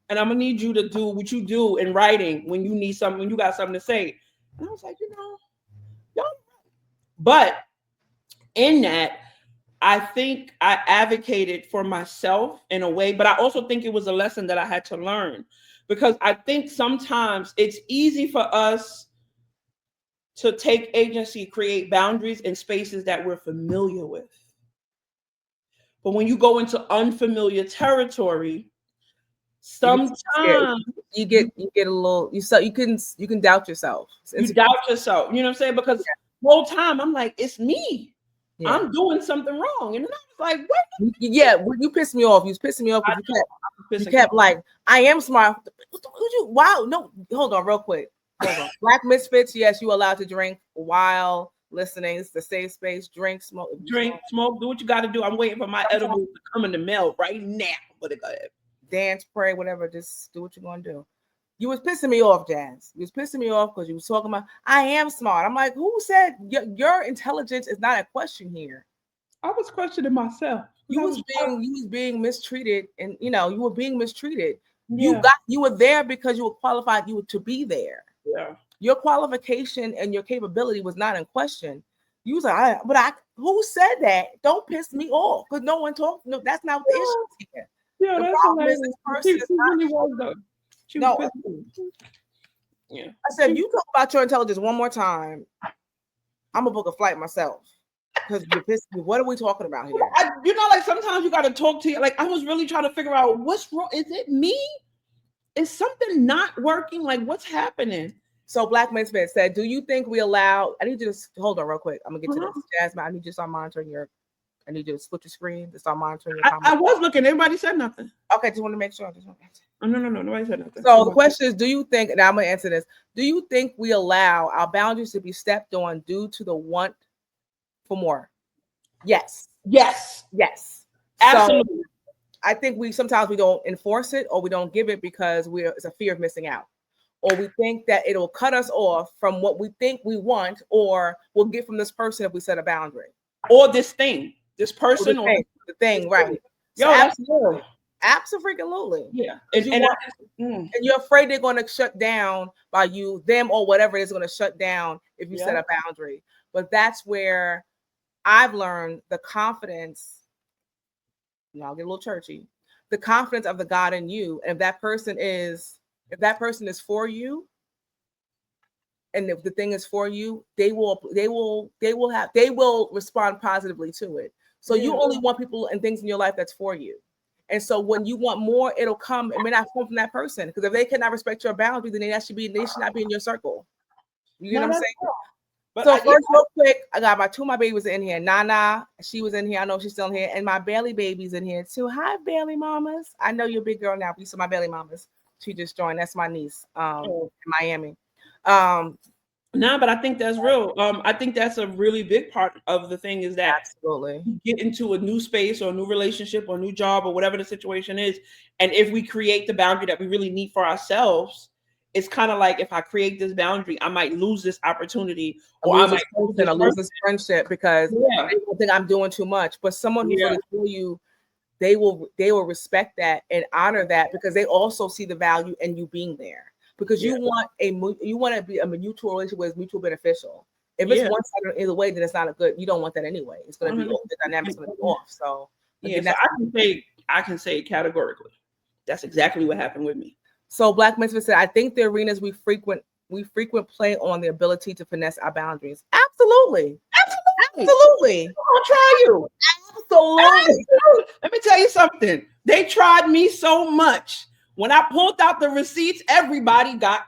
And I'm gonna need you to do what you do in writing when you need something, when you got something to say. And I was like, y'all. But in that, I think I advocated for myself in a way, but I also think it was a lesson that I had to learn, because I think sometimes it's easy for us to take agency, create boundaries in spaces that we're familiar with. But when you go into unfamiliar territory, sometimes you get a little, you can doubt yourself. You doubt yourself. You know what I'm saying? Because the whole time I'm like, it's me. Yeah. I'm doing something wrong. And then I was like, what? Yeah, well, you pissed me off. You was pissing me off because you kept like, I am smart. Wow. No, hold on real quick. Hold on. Black Misfits, yes, you allowed to drink while listening. It's the safe space. Drink, smoke. Smoke. Do what you got to do. I'm waiting for my edible to come in the mail right now. But go ahead. Dance, pray, whatever. Just do what you're going to do. You was pissing me off, Jazz. You was pissing me off because you was talking about, I am smart. I'm like, who said your intelligence is not a question here? I was questioning myself. You was being mistreated, and you were being mistreated. Yeah. You were there because you were qualified. You were to be there. Yeah. Your qualification and your capability was not in question. You was like, who said that? Don't piss me off, because no one talked. No, that's not what the issue is here. Yeah, that's hilarious. This person is not. Really was though. Yeah. I said, if you talk about your intelligence one more time, I'm gonna book a flight myself. Because you're pissed me. What are we talking about here? Like sometimes you got to talk to you. Like I was really trying to figure out what's wrong. Is it me? Is something not working? Like what's happening? So Black Misfit said, do you think we allow? I need you to hold on real quick. I'm gonna get to this, Jasmine. I need you to start monitoring I need you to switch your screen to start monitoring your comments. I was looking. Everybody said nothing. Okay, just want to make sure. No. Nobody said nothing. So the question is, do you think, and I'm going to answer this, do you think we allow our boundaries to be stepped on due to the want for more? Yes. Absolutely. So I think sometimes we don't enforce it, or we don't give it because it's a fear of missing out. Or we think that it'll cut us off from what we think we want, or we'll get from this person if we set a boundary. Or this thing. This person or the thing, right? Yo, so absolutely. Yeah. And you're afraid they're going to shut down by them or whatever is going to shut down if you set a boundary. But that's where I've learned the confidence. I'll get a little churchy. The confidence of the God in you. And if that person is for you, and if the thing is for you, they will respond positively to it. So you only want people and things in your life that's for you. And so when you want more, it'll come. It may not come from that person, because if they cannot respect your boundary, then they should not be in your circle. You get what I'm saying? But so first, real quick, I got my two of my babies in here. Nana, she was in here. I know she's still in here, and my Bailey baby's in here too. Hi, Bailey mamas. I know you're a big girl now. These are my Bailey mamas. She just joined. That's my niece in Miami. No, but I think that's real. I think that's a really big part of the thing, is that absolutely you get into a new space or a new relationship or a new job or whatever the situation is. And if we create the boundary that we really need for ourselves, it's kind of like, if I create this boundary, I might lose this opportunity, or I might lose this friendship because they don't think I'm doing too much. But someone who's really for you, they will respect that and honor that, because they also see the value in you being there. Because you want to be a mutual relationship where it's mutual beneficial. If it's one side or either way, then it's not you don't want that anyway. It's going to be the dynamics going to be off. So I can say categorically, that's exactly what happened with me. So Black Misfit said, I think the arenas we frequent play on the ability to finesse our boundaries. Absolutely. I'll try you. Absolutely. Let me tell you something. They tried me so much. When I pulled out the receipts, everybody got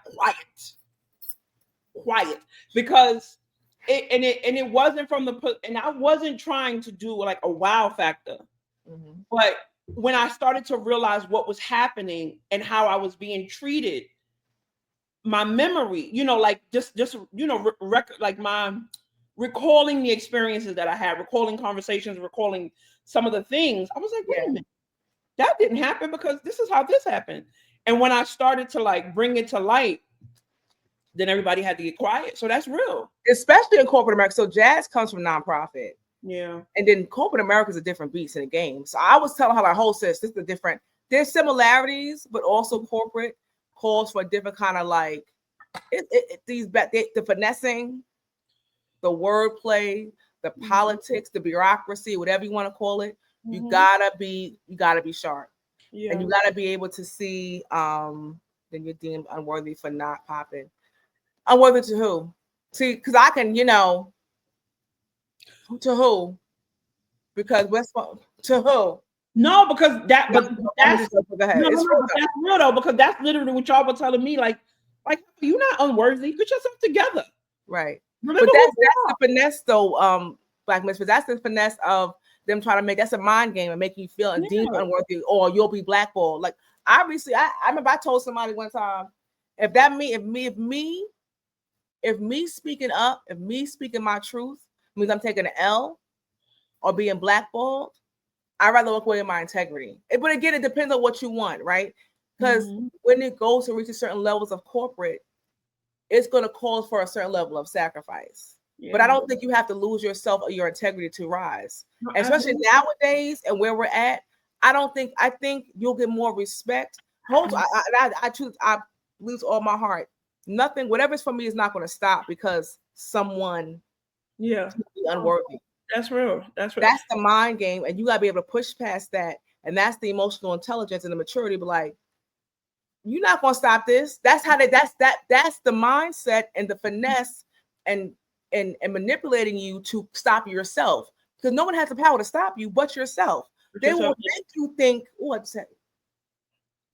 quiet, because it wasn't from and I wasn't trying to do like a wow factor. Mm-hmm. But when I started to realize what was happening and how I was being treated, my memory, like just like my recalling the experiences that I had, recalling conversations, recalling some of the things, I was like, wait a minute, that didn't happen because this is how this happened. And when I started to like bring it to light, then everybody had to get quiet. So that's real. Especially in corporate America. So jazz comes from nonprofit. Yeah. And then corporate America is a different beast in the game. So I was telling her, like, whole sis, this is different. There's similarities, but also corporate calls for a different kind of like the finessing, the wordplay, the politics, the bureaucracy, whatever you want to call it. You gotta be sharp. Yeah. And you gotta be able to see then you're deemed unworthy for not popping. Unworthy to who? See, because I can, to who? Because to who? No, because that's go ahead. That's real though, because that's literally what y'all were telling me. Like you're not unworthy. Get yourself together. Right. Remember, but that's the finesse though, Black Misfits. That's the finesse of them trying to make, that's a mind game and making you feel and deemed unworthy, or you'll be blackballed. Like obviously, I remember I told somebody one time, if me speaking up, if me speaking my truth means I'm taking an L or being blackballed, I'd rather walk away with my integrity. But again, it depends on what you want, right? Because when it goes to reach a certain levels of corporate, it's going to call for a certain level of sacrifice. Yeah. But I don't think you have to lose yourself or your integrity to rise. No, especially nowadays and where we're at, I think you'll get more respect. I lose all my heart. Nothing, whatever's for me is not going to stop because someone is unworthy. That's real. That's real. That's the mind game, and you gotta be able to push past that. And that's the emotional intelligence and the maturity. But like, you're not gonna stop this. That's the mindset and the finesse and manipulating you to stop yourself. Because no one has the power to stop you but yourself. They will make you think, oh, I said,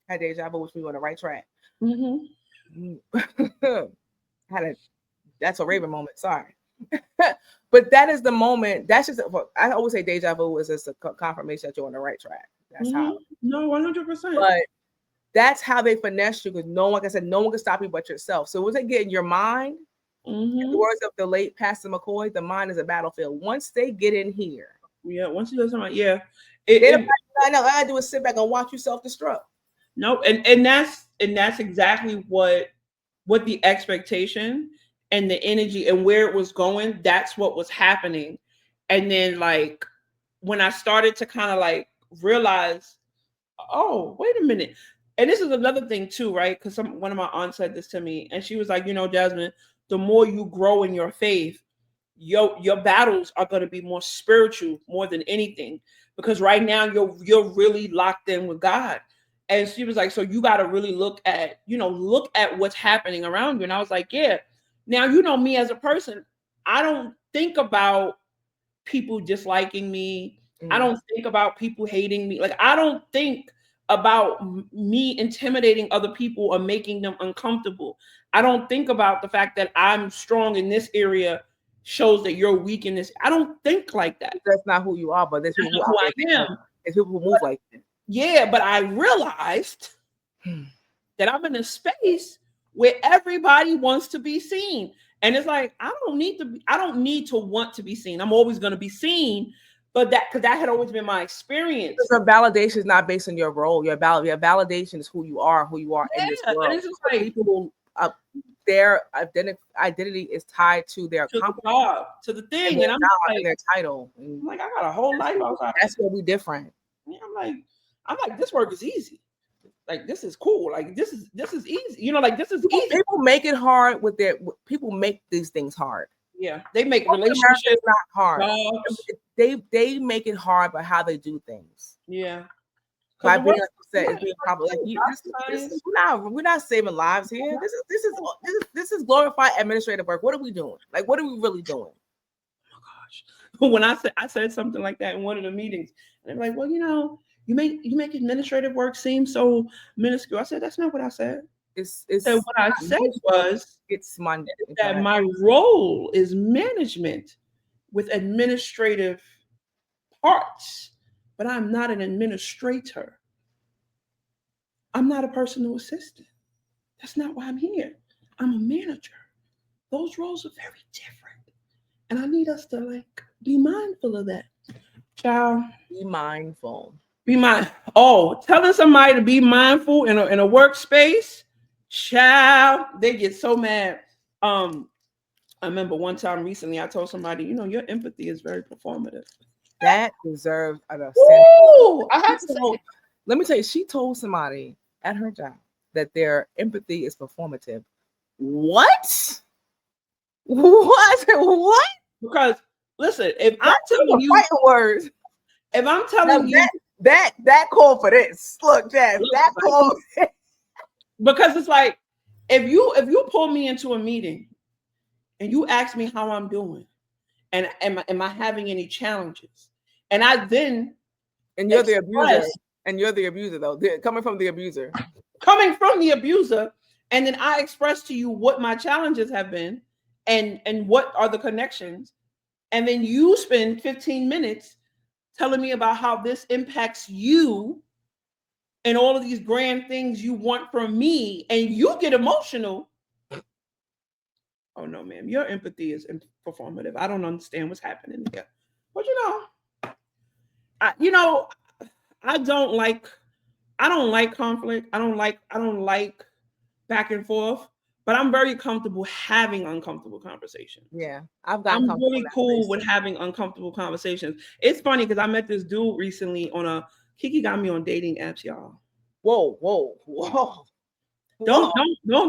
had deja vu, which we were on the right track. That's a Raven moment. Sorry. But that is the moment. That's just, I always say deja vu is just a confirmation that you're on the right track. That's how. No, 100%. But that's how they finesse you, because no one, like I said, no one can stop you but yourself. So once they get in your mind, in the words of the late Pastor McCoy, the mind is a battlefield. Once they get in here. Yeah, once you do something, I know all I do is sit back and watch you self-destruct. No, and that's exactly what the expectation and the energy and where it was going, that's what was happening. And then like when I started to kind of like realize, oh, wait a minute. And this is another thing too, right? Because one of my aunts said this to me, and she was like, Jasmine, the more you grow in your faith, your battles are going to be more spiritual more than anything, because right now you're really locked in with God. And she was like, so you got to really look at what's happening around you. And I was like, yeah. Now, me as a person, I don't think about people disliking me. I don't think about people hating me. Like, I don't think about me intimidating other people or making them uncomfortable. I don't think about the fact that I'm strong in this area shows that you're weak in this. I don't think like that. That's not who you are, but that's who I am. It's people who move like that. Yeah, but I realized that I'm in a space where everybody wants to be seen. And it's like, I don't need to want to be seen. I'm always going to be seen. But because that had always been my experience. So validation is not based on your role. Your validation is who you are in this world. And it's just like people, their identity is tied to their job, to the thing, and I'm like, their title. I'm like, I got a whole life outside. That's where we different. Yeah, I'm like, this work is easy. Like, this is cool. Like, this is easy. Like, this is easy. People make it hard people make these things hard. Yeah, they make relationships not hard. They make it hard by how they do things. Yeah. By being, like you said, it's being probably like we're not saving lives here. This is glorified administrative work. What are we doing? Like, what are we really doing? Oh my gosh. When I said something like that in one of the meetings, and they're like, well, you make administrative work seem so minuscule. I said, that's not what I said. And what I said was, it's Monday. That my role is management with administrative parts, but I'm not an administrator. I'm not a personal assistant. That's not why I'm here. I'm a manager. Those roles are very different. And I need us to like be mindful of that. Child. Be mindful. Be mind. Oh, telling somebody to be mindful in a workspace, child, they get so mad. I remember one time recently I told somebody, your empathy is very performative. That deserves an Ooh, I have to say. Let me tell you, she told somebody at her job that their empathy is performative. What? What? Because listen, if I'm telling you words, if I'm telling you that call for this. Look, Jazz, that call because it's like if you pull me into a meeting and you ask me how I'm doing and am I having any challenges, and I then you're the abuser, and you're the abuser though, coming from the abuser, and then I express to you what my challenges have been and what are the connections, and then you spend 15 minutes telling me about how this impacts you and all of these grand things you want from me, and you get emotional. Oh no, ma'am, your empathy is performative. I don't understand what's happening here. But I don't like conflict. I don't like back and forth. But I'm very comfortable having uncomfortable conversations. Yeah, I'm really cool with having uncomfortable conversations. It's funny because I met this dude recently on Kiki got me on dating apps, y'all. Whoa. Don't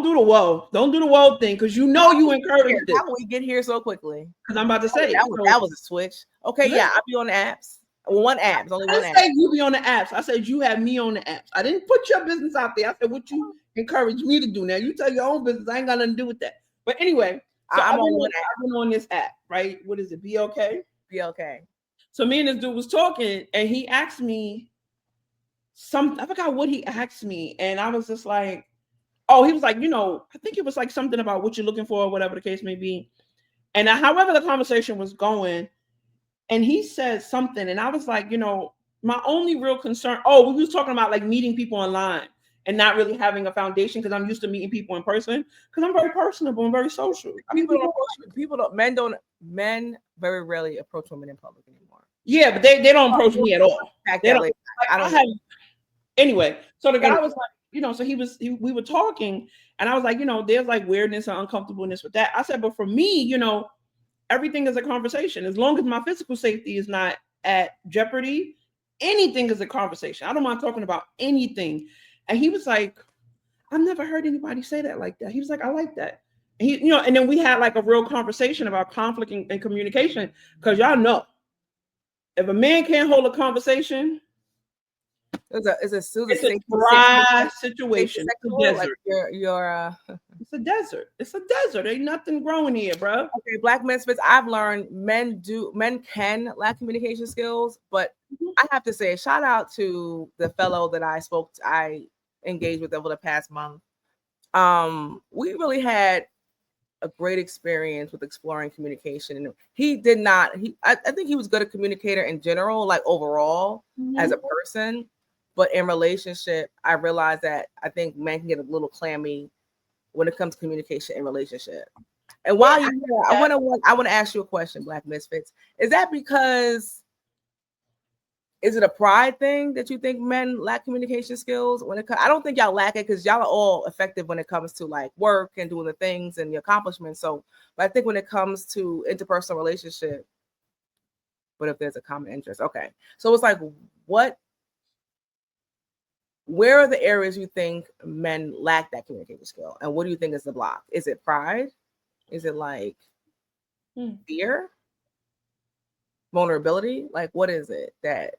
do the whoa. Don't do the whoa thing because you encouraged it. How will we get here so quickly? Because I'm about to say that was a switch. Okay, yeah, I'll be on the apps. One app, only one app. I said you be on the apps. I said you have me on the apps. I didn't put your business out there. I said what you encourage me to do. Now you tell your own business. I ain't got nothing to do with that. But anyway, so I've been on this app, right? What is it? Be okay. Be okay. So me and this dude was talking, and he asked me something. I forgot what he asked me, and I was just like, oh, he was like, I think it was like something about what you're looking for, or whatever the case may be. And however the conversation was going, and he said something, and I was like, my only real concern. Oh, we was talking about like meeting people online and not really having a foundation because I'm used to meeting people in person because I'm very personable and very social. Men very rarely approach women in public anymore. Yeah, but they don't approach me at all. Anyway, so the guy was like, so we were talking, and I was like, there's like weirdness and uncomfortableness with that. I said, but for me, everything is a conversation. As long as my physical safety is not at jeopardy, anything is a conversation. I don't mind talking about anything. And he was like, I've never heard anybody say that like that. He was like, I like that. And he, and then we had like a real conversation about conflict and communication. Because y'all know, if a man can't hold a conversation, it's a dry situation. It's a desert. Like it's a desert. It's a desert. Ain't nothing growing here, bro. Okay, Black misfits. I've learned men can lack communication skills, but I have to say, shout out to the fellow that I engaged with over the past month. We really had a great experience with exploring communication, and he did not. I think he was good at communicator in general, like overall as a person. But in relationship, I realized that I think men can get a little clammy when it comes to communication in relationship. And while you're here, I want to ask you a question, Black Misfits. Is that because is it a pride thing that you think men lack communication skills when it comes? I don't think y'all lack it because y'all are all effective when it comes to like work and doing the things and the accomplishments. So, but I think when it comes to interpersonal relationship, but if there's a common interest, okay. So it's like, where are the areas you think men lack that communication skill? And what do you think is the block? Is it pride? Is it like fear? Vulnerability? Like, what is it that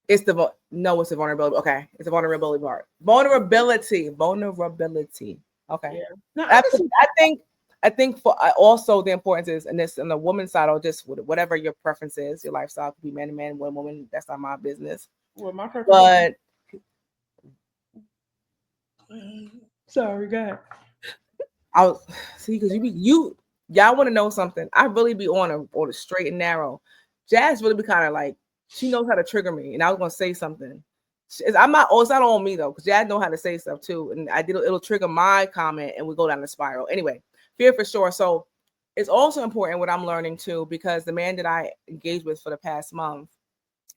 it's the it's a vulnerability. Okay. It's a vulnerability part. Vulnerability. Okay. Yeah. No, I think for also the importance is, and this on the woman's side, or just whatever your preference is, your lifestyle could be man to man, woman. That's not my business. Well, my preference. But sorry, God. I'll see because y'all want to know something. I really be on a straight and narrow. Jazz really be kind of like she knows how to trigger me, and I was gonna say something. I'm not. Oh, it's not on me though, because Dad know how to say stuff too, and it'll trigger my comment, and we go down the spiral. Anyway, fear for sure. So it's also important what I'm learning too, because the man that I engaged with for the past month,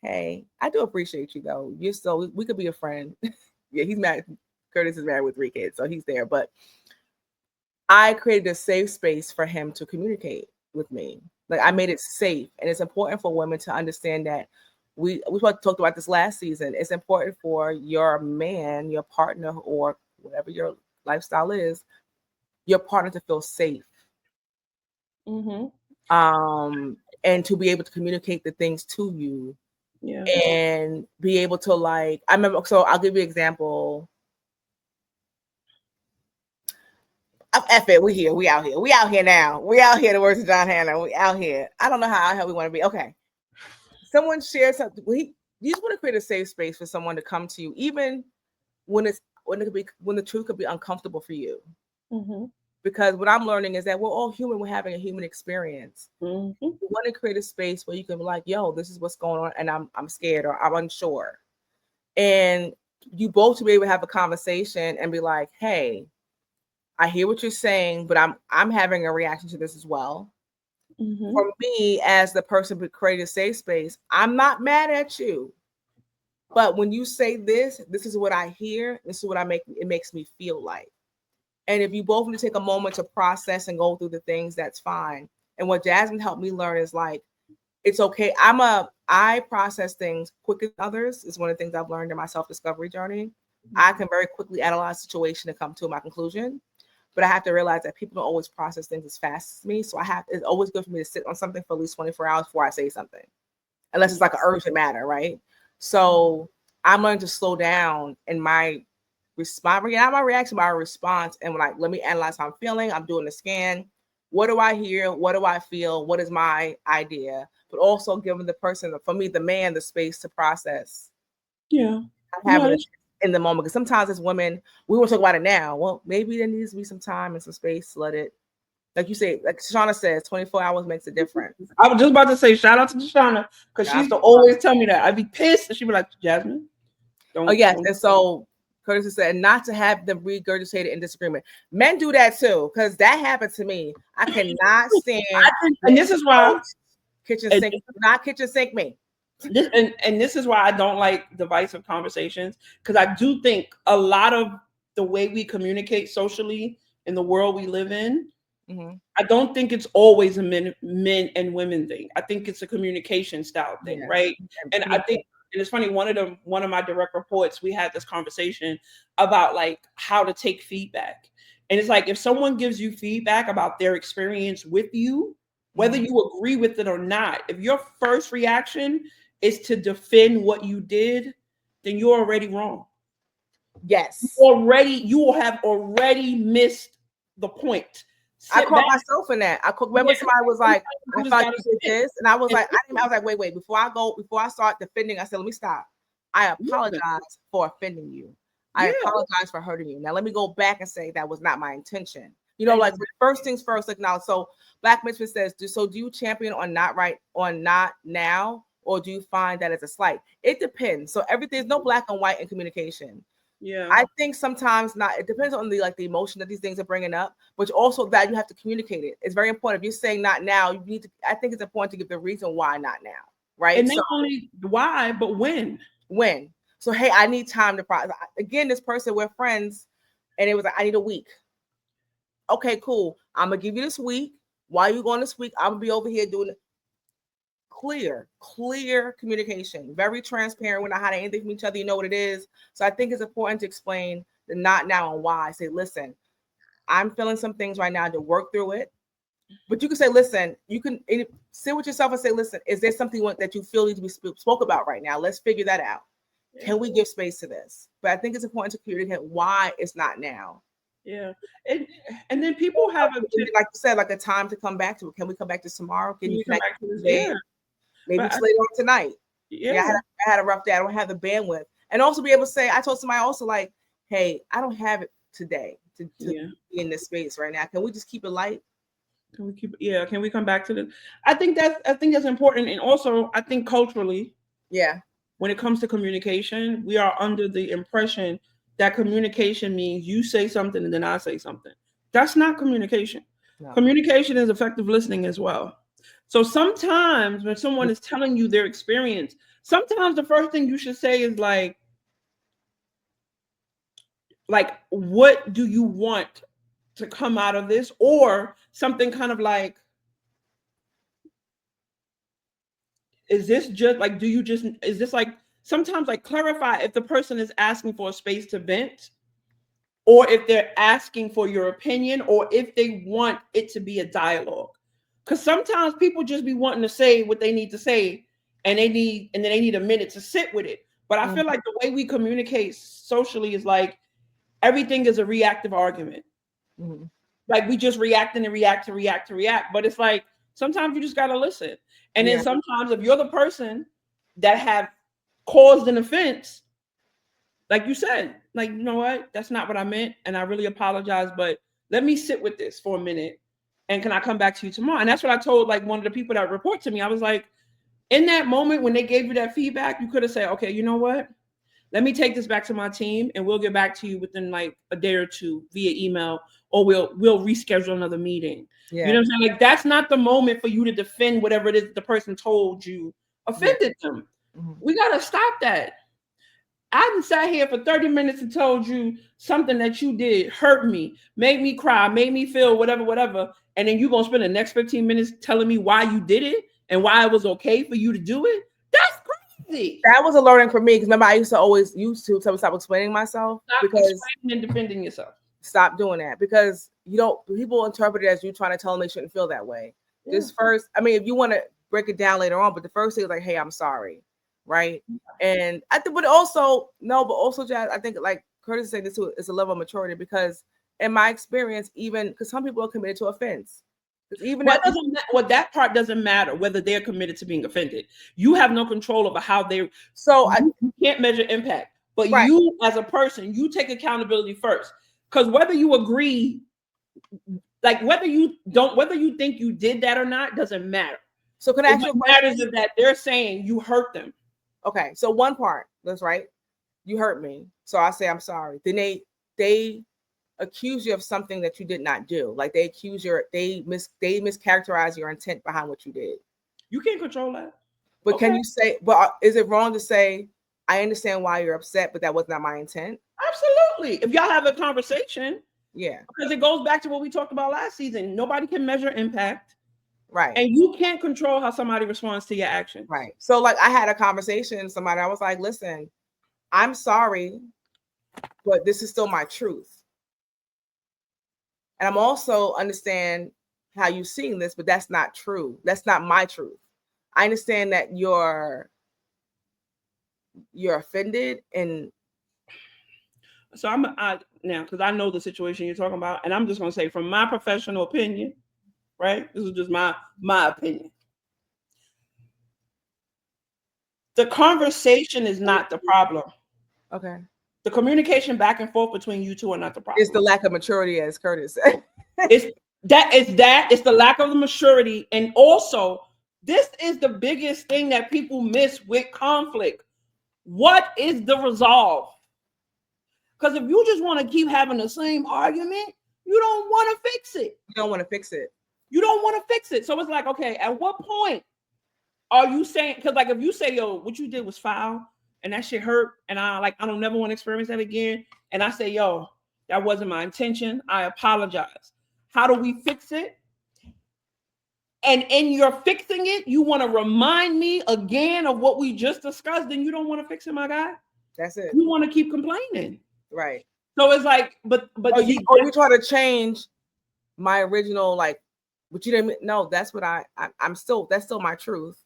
hey, I do appreciate you though. You're so we could be a friend. Yeah, he's married. Curtis is married with 3 kids, so he's there. But I created a safe space for him to communicate with me. Like I made it safe, and it's important for women to understand that we talked about this last season. It's important for your man, your partner, or whatever your lifestyle is, your partner to feel safe. And to be able to communicate the things to you. Yeah. And be able to I remember, so I'll give you an example. F it, we out here now. We out here, the words of John Hannah. We out here. I don't know how we want to be. Okay. Someone shares something. You just want to create a safe space for someone to come to you, even when the truth could be uncomfortable for you. Because what I'm learning is that we're all human. We're having a human experience. You want to create a space where you can be like, yo, this is what's going on, and I'm scared or I'm unsure. And you both to be able to have a conversation and be like, hey, I hear what you're saying, but I'm having a reaction to this as well. For me, as the person who created a safe space, I'm not mad at you. But when you say this is what I hear. This is what it makes me feel like. And if you both need to take a moment to process and go through the things, that's fine. And what Jasmine helped me learn is it's okay. I process things quicker than others. Is one of the things I've learned in my self-discovery journey. I can very quickly analyze a situation and come to my conclusion. But I have to realize that people don't always process things as fast as me. So it's always good for me to sit on something for at least 24 hours before I say something. Unless it's like an urgent matter, right? So I'm learning to slow down in my response, not my reaction, my response. And let me analyze how I'm feeling. I'm doing a scan. What do I hear? What do I feel? What is my idea? But also giving the person, for me, the man, the space to process. Yeah. Having it in the moment. Because sometimes as women, we want to talk about it now. Well, maybe there needs to be some time and some space to let it, like you say, like Shauna says, 24 hours makes a difference. I was just about to say, shout out to Shauna, because she used to always tell me that. I'd be pissed, and she'd be like, Jasmine, don't. Oh, yes. And so Curtis said, not to have them regurgitated in disagreement. Men do that too, because that happened to me. I cannot stand. And this is why kitchen sink, not kitchen sink me. This is why I don't like divisive conversations, because I do think a lot of the way we communicate socially in the world we live in, I don't think it's always a men and women thing. I think it's a communication style thing, right? And I think, and it's funny, one of my direct reports, we had this conversation about how to take feedback. And it's if someone gives you feedback about their experience with you, whether you agree with it or not, if your first reaction is to defend what you did, then you're already wrong. Yes. You will have already missed the point. I caught myself in that. Remember somebody was like, I thought you did this. And I was like, wait, before I start defending, I said, let me stop. I apologize for offending you. I apologize for hurting you. Now let me go back and say that was not my intention. First things first, now. So Black Mitzvah says, do you champion on not now, or do you find that as a slight? It depends. So there's no black and white in communication. Yeah, I think sometimes not. It depends on the emotion that these things are bringing up, but also that you have to communicate it. It's very important. If you're saying not now, you need to. I think it's important to give the reason why not now, right? And not only why, but when. When. So hey, I need time to process. Again, this person, we're friends, and it was I need a week. Okay, cool. I'm gonna give you this week. Why are you going this week? I'm gonna be over here doing it. Clear communication, very transparent. We're not hiding anything from each other. You know what it is. So I think it's important to explain the not now and why. Say, listen, I'm feeling some things right now to work through it. But you can say, listen, you can sit with yourself and say, listen, is there something that you feel needs to be spoke about right now? Let's figure that out. Yeah. Can we give space to this? But I think it's important to communicate why it's not now. Yeah. And then people have like you said, a time to come back to it. Can we come back to tomorrow? Can you come back to this day? Maybe it's later on tonight. Yeah, I had a rough day. I don't have the bandwidth. And also be able to say, I told somebody also hey, I don't have it today to be in this space right now. Can we just keep it light? Can we keep it? Yeah. Can we come back to this? I think that's important. And also I think culturally, Yeah. When it comes to communication, we are under the impression that communication means you say something and then I say something. That's not communication. No. Communication is effective listening as well. So sometimes when someone is telling you their experience, sometimes the first thing you should say is like, what do you want to come out of this? Or something kind of like, is this just like, is this like, sometimes like clarify if the person is asking for a space to vent, or if they're asking for your opinion, or if they want it to be a dialogue. Because sometimes people just be wanting to say what they need to say, and then they need a minute to sit with it. But I feel like the way we communicate socially is like everything is a reactive argument. Like we just react and react. But it's like sometimes you just gotta listen. And then sometimes if you're the person that have caused an offense, like you said, like, you know what, that's not what I meant, and I really apologize, but let me sit with this for a minute, and can I come back to you tomorrow? And that's what I told like one of the people that report to me. I was like, in that moment when they gave you that feedback, you could have said, okay, you know what, let me take this back to my team, and we'll get back to you within like a day or two via email, or we'll reschedule another meeting. You know what I'm saying? Like that's not the moment for you to defend whatever it is the person told you offended them. We gotta stop that. I done sat here for 30 minutes and told you something that you did hurt me, made me cry, made me feel whatever. And then you're going to spend the next 15 minutes telling me why you did it and why it was okay for you to do it. That's crazy. That was a learning for me. Because remember, I used to stop explaining myself. Stop explaining and defending yourself. Stop doing that, because people interpret it as you trying to tell them they shouldn't feel that way. Just first, I mean, if you want to break it down later on, but the first thing is like, hey, I'm sorry. Right. And I think, but also, Jazz, I think like Curtis said, this too, is a level of maturity, because in my experience, even because some people are committed to offense. Even that part doesn't matter whether they're committed to being offended. You have no control over how they. You can't measure impact, but you as a person, you take accountability first. Because whether you agree, like whether you think you did that or not, doesn't matter. So can I ask you what matters is that they're saying you hurt them. Okay, so one part, that's right. You hurt me, so I say I'm sorry. Then they accuse you of something that you did not do. Like they mischaracterize your intent behind what you did. You can't control that. But can you say? But is it wrong to say, I understand why you're upset, but that was not my intent? Absolutely. If y'all have a conversation, because it goes back to what we talked about last season. Nobody can measure impact. Right. And you can't control how somebody responds to your action. Right. So like I had a conversation with somebody, I was like, listen, I'm sorry, but this is still my truth. And I'm also understand how you've seen this, but that's not true. That's not my truth. I understand that you're offended. And so now, because I know the situation you're talking about, and I'm just going to say from my professional opinion, right? This is just my opinion. The conversation is not the problem. Okay. The communication back and forth between you two are not the problem. It's the lack of maturity, as Curtis said. It's the lack of the maturity. And also, this is the biggest thing that people miss with conflict. What is the resolve? Because if you just want to keep having the same argument, you don't want to fix it. You don't want to fix it. You don't want to fix it. So it's like, okay, at what point are you saying, because like if you say, yo, what you did was foul and that shit hurt, and I don't never want to experience that again, and I say, yo, that wasn't my intention, I apologize. How do we fix it? And in your fixing it, you want to remind me again of what we just discussed, then you don't want to fix it, my guy. That's it. You want to keep complaining. Right. So it's like, but you try to change my original, like, but you didn't. No, that's what that's still my truth.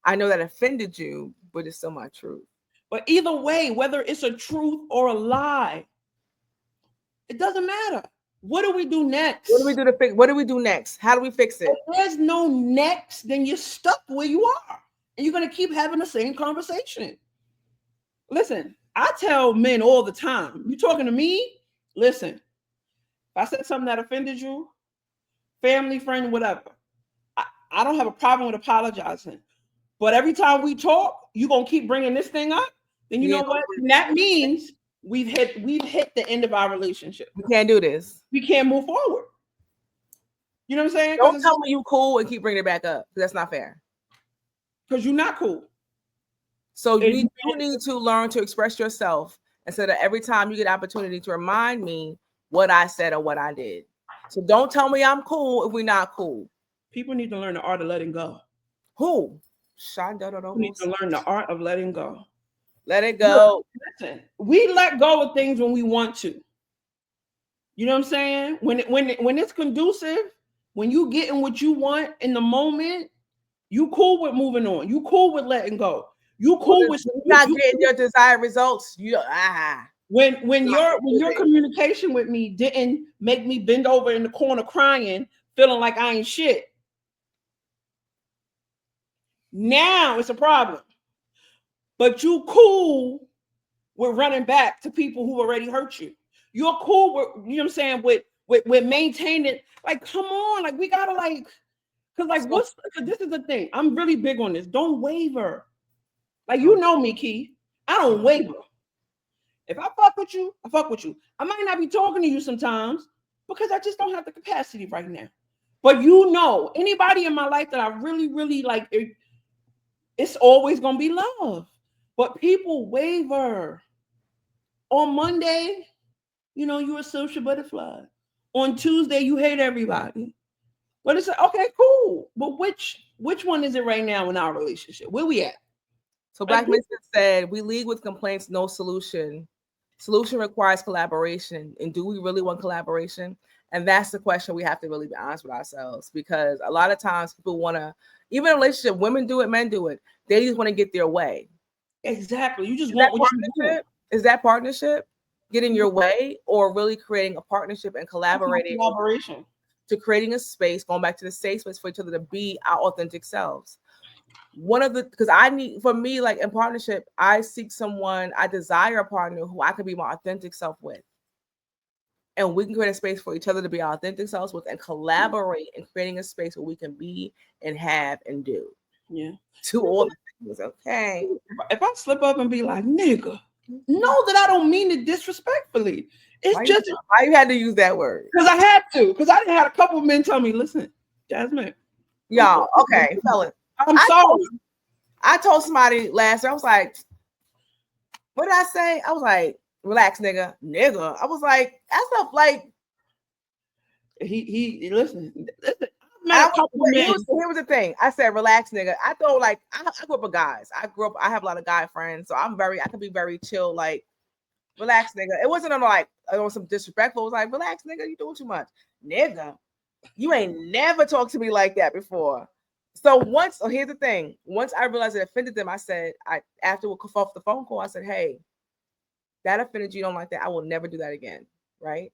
I know that offended you, but it's still my truth. But either way, whether it's a truth or a lie, it doesn't matter. What do we do next? What do we do to fix? What do we do next? How do we fix it? If there's no next, then you're stuck where you are, and you're gonna keep having the same conversation. Listen, I tell men all the time, you talking to me? Listen, if I said something that offended you, family, friend, whatever, I don't have a problem with apologizing. But every time we talk, you're gonna keep bringing this thing up, then you know what? That means we've hit the end of our relationship. We can't do this. We can't move forward. You know what I'm saying? Don't tell me you cool and keep bringing it back up. That's not fair. Because you're not cool. So you need to learn to express yourself instead of every time you get opportunity to remind me what I said or what I did. So don't tell me I'm cool if we're not cool. People need to learn the art of letting go. Who? People need to learn the art of letting go. Let it go. Listen, we let go of things when we want to. You know what I'm saying? When it's conducive, when you getting what you want in the moment, you cool with moving on. You cool with letting go. You cool with not getting your desired results. When your communication with me didn't make me bend over in the corner crying, feeling like I ain't shit. Now it's a problem. But you cool with running back to people who already hurt you. You're cool with, you know what I'm saying, with maintaining, like, come on, like, we gotta, like, because this is the thing. I'm really big on this. Don't waver. Like, you know me, Key. I don't waver. If I fuck with you, I fuck with you. I might not be talking to you sometimes because I just don't have the capacity right now. But you know, anybody in my life that I really, really like, it's always gonna be love. But people waver. On Monday, you know, you're a social butterfly. On Tuesday, you hate everybody. But it's like, okay, cool. But which one is it right now in our relationship? Where we at? So Black Mystic said, we lead with complaints, no solution. Solution requires collaboration. And do we really want collaboration? And that's the question we have to really be honest with ourselves, because a lot of times people want to, even in a relationship, women do it, men do it. They just want to get their way. Exactly. You just want what you want. Is that partnership? Getting your way, or really creating a partnership and collaborating to creating a space, going back to the safe space for each other to be our authentic selves. Because for me, like in partnership, I desire a partner who I can be my authentic self with. And we can create a space for each other to be our authentic selves with and collaborate in creating a space where we can be and have and do. Yeah. To all the things, okay? If I slip up and be like, nigga, know that I don't mean it disrespectfully. It's why you had to use that word? Because I had to. Because I had a couple of men tell me, listen, Jasmine. Y'all, okay, fellas. I'm sorry. I told somebody last year, I was like, what did I say? I was like, relax, nigga. I was like, that's not like he listen. Here was the thing. I said, relax, nigga. I thought I grew up with guys. I have a lot of guy friends, so I can be very chill, like, relax, nigga. It wasn't like some disrespectful. It was like, relax, nigga, you doing too much. Nigga, you ain't never talked to me like that before. So here's the thing. Once I realized it offended them, I said, after we off the phone call, I said, hey, that offended you, don't like that. I will never do that again. Right?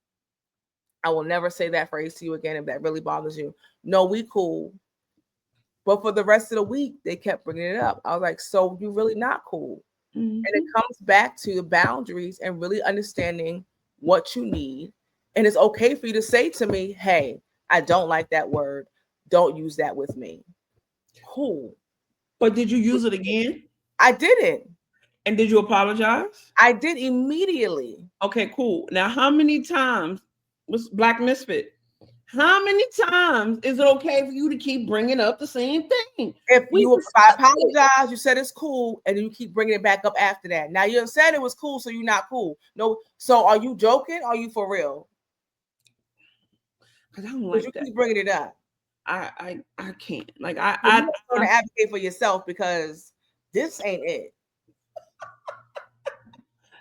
I will never say that phrase to you again if that really bothers you. No, we cool. But for the rest of the week, they kept bringing it up. I was like, so you're really not cool. Mm-hmm. And it comes back to the boundaries and really understanding what you need. And it's okay for you to say to me, hey, I don't like that word. Don't use that with me. Cool. But did you use it again? I didn't. And did you apologize? I did immediately. Okay, cool. Now, how many times was Black Misfit? How many times is it okay for you to keep bringing up the same thing? If I apologize, you said it's cool, and then you keep bringing it back up after that. Now you said it was cool, so you're not cool. No, so are you joking? Or are you for real? Because I don't like you that. Keep bringing it up. I can't. Like I'm going to advocate for yourself because this ain't it.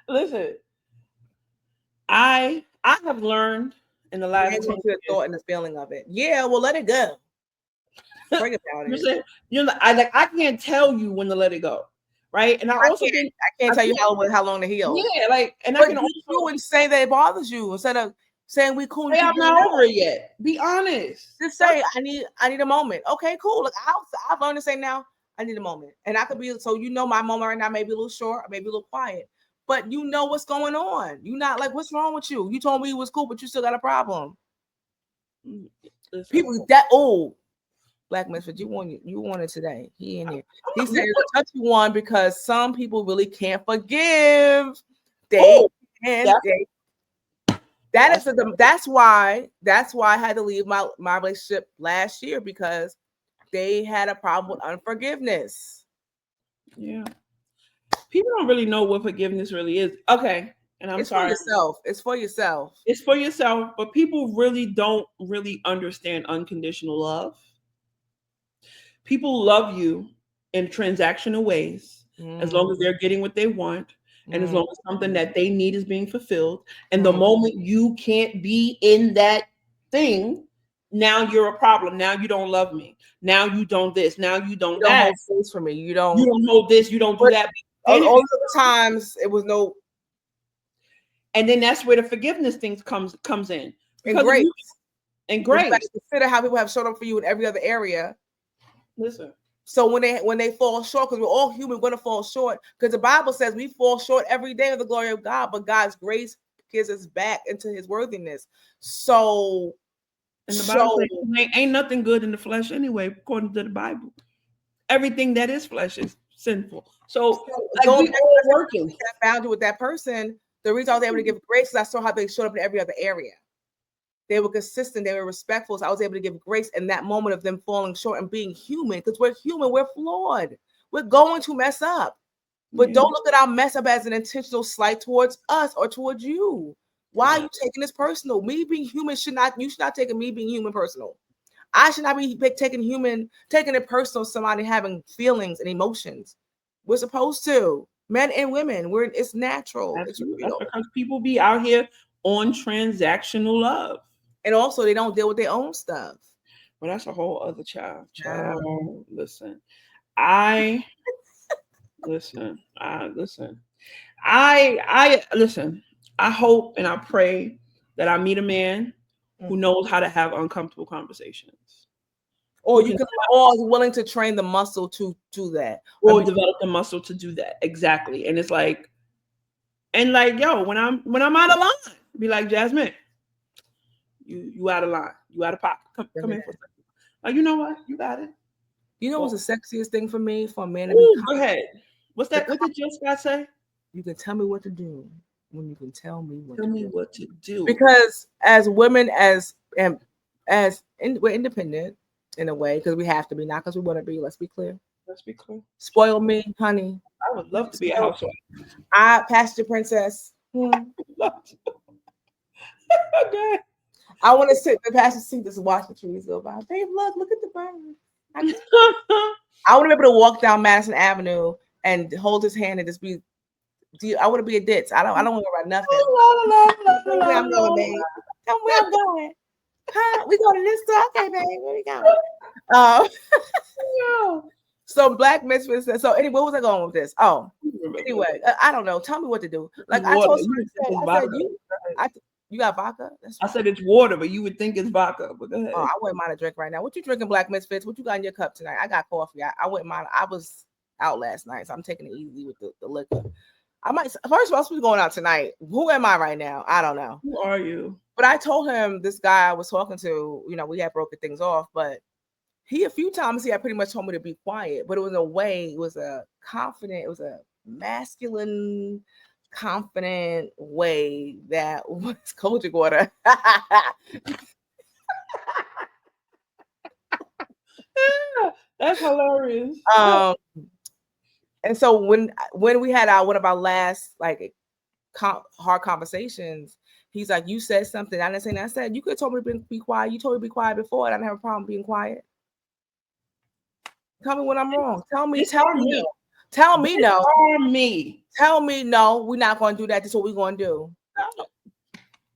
Listen, I have learned in the last 10 years, thought and the feeling of it. Yeah, well, let it go. Bring about it. I can't tell you when to let it go, right? And I can't tell you how long to heal. Yeah, like, and but I can also say that it bothers you instead of saying we cool. I'm not over it yet. Be honest. Just say I need a moment. Okay, cool. Look, I've learned to say now I need a moment, and I could be my moment right now may be a little short, or maybe a little quiet. But you know what's going on. You're not like, what's wrong with you? You told me it was cool, but you still got a problem. People that old. Black Misfit, you won it today. He in here. He said it's a touchy one because some people really can't forgive. That's why I had to leave my relationship last year, because they had a problem with unforgiveness. Yeah. People don't really know what forgiveness really is. Okay. And I'm sorry. It's for yourself. It's for yourself. But people really don't really understand unconditional love. People love you in transactional ways, as long as they're getting what they want, and as long as something that they need is being fulfilled. And the moment you can't be in that thing, now you're a problem. Now you don't love me. Now you don't this. Now you don't that. Hold space for me. You don't hold this. You don't do that. All the times it was no. And then that's where the forgiveness thing comes in. And grace. And grace. Consider how people have showed up for you in every other area. Listen. So when they fall short, because we're all human, we're going to fall short. Because the Bible says we fall short every day of the glory of God, but God's grace gives us back into His worthiness. So, and the Bible says ain't nothing good in the flesh anyway, according to the Bible. Everything that is flesh is sinful. So like we all working. That boundary with that person. The reason I was able to give grace is I saw how they showed up in every other area. They were consistent. They were respectful. So I was able to give grace in that moment of them falling short and being human, because we're human. We're flawed. We're going to mess up. But don't look at our mess up as an intentional slight towards us or towards you. Why are you taking this personal? Me being human you should not take me being human personal. I should not be taking it personal, somebody having feelings and emotions. We're supposed to. Men and women. It's natural. That's because people be out here on transactional love. And also, they don't deal with their own stuff. Well, that's a whole other child. Listen. I hope and I pray that I meet a man who knows how to have uncomfortable conversations. Or is willing to train the muscle to do that. Or develop the muscle to do that. Exactly. And it's like, yo, when I'm out of line, be like, Jasmine, you out of line. You out of pocket. Come in for a second. Like, you know what? You got it. You know what's the sexiest thing for me? For a man to be go ahead. What's that? What did Jill Scott say? You can tell me what to do when you can tell me what to do. Because as women, we're independent in a way, because we have to be, not because we want to be. Let's be clear. Spoil me, honey. I would love to be a housewife. Pastor Princess. Okay. I want to sit in the passenger seat, just watch the trees go by. Babe, look at the birds. I want to be able to walk down Madison Avenue and hold his hand and just be. I want to be a ditz. I don't want to worry about nothing. Tell me where I'm going, babe. Tell me where I'm going. Huh? We go to this store, okay, babe? Where we going? So Black Misfits said. So anyway, where was I going with this? Oh, anyway, I don't know. Tell me what to do. Like I told you got vodka? I said it's water, but you would think it's vodka. But go ahead. Oh, I wouldn't mind a drink right now. What you drinking, Black Misfits? What you got in your cup tonight? I got coffee. I wouldn't mind. I was out last night, so I'm taking it easy with the liquor. I might. First of all, we're going out tonight. Who am I right now? I don't know. Who are you? But I told him, this guy I was talking to, we had broken things off, but a few times he had pretty much told me to be quiet, but it was it was a masculine, confident way that was Kojic water. That's hilarious. And so when we had one of our last hard conversations, he's like, you said something. I didn't say that. I said, you could have told me to be quiet. You told me to be quiet before, and I didn't have a problem being quiet. Tell me when I'm wrong. Tell me no. Tell me no. We're not going to do that. This is what we're going to do.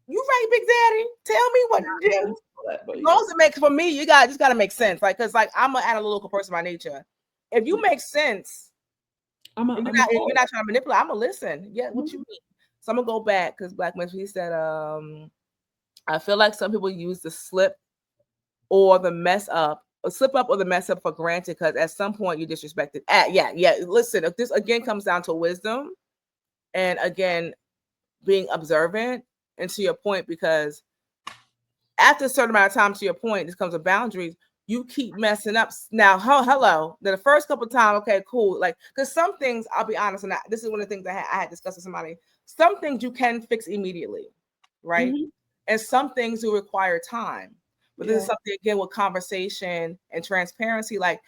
You right, Big Daddy? Tell me what to do. As long as it makes, for me, you just got to make sense. Because I'm an analytical person by nature. If you make sense, you're not trying to manipulate. I'm going to listen. Yeah, what you mean? So I'm going to go back, because Black Men's, he said, I feel like some people use the slip or the mess up for granted, because at some point you disrespected. Listen, if this again comes down to wisdom and again being observant, and to your point, because after a certain amount of time, to your point, this comes to boundaries. you keep messing up. Now, hello. The first couple of times, okay, cool. Like, because some things, I'll be honest, and this is one of the things that I had discussed with somebody. Some things you can fix immediately, right? Mm-hmm. And some things will require time. But this is something, again, with conversation and transparency. Like,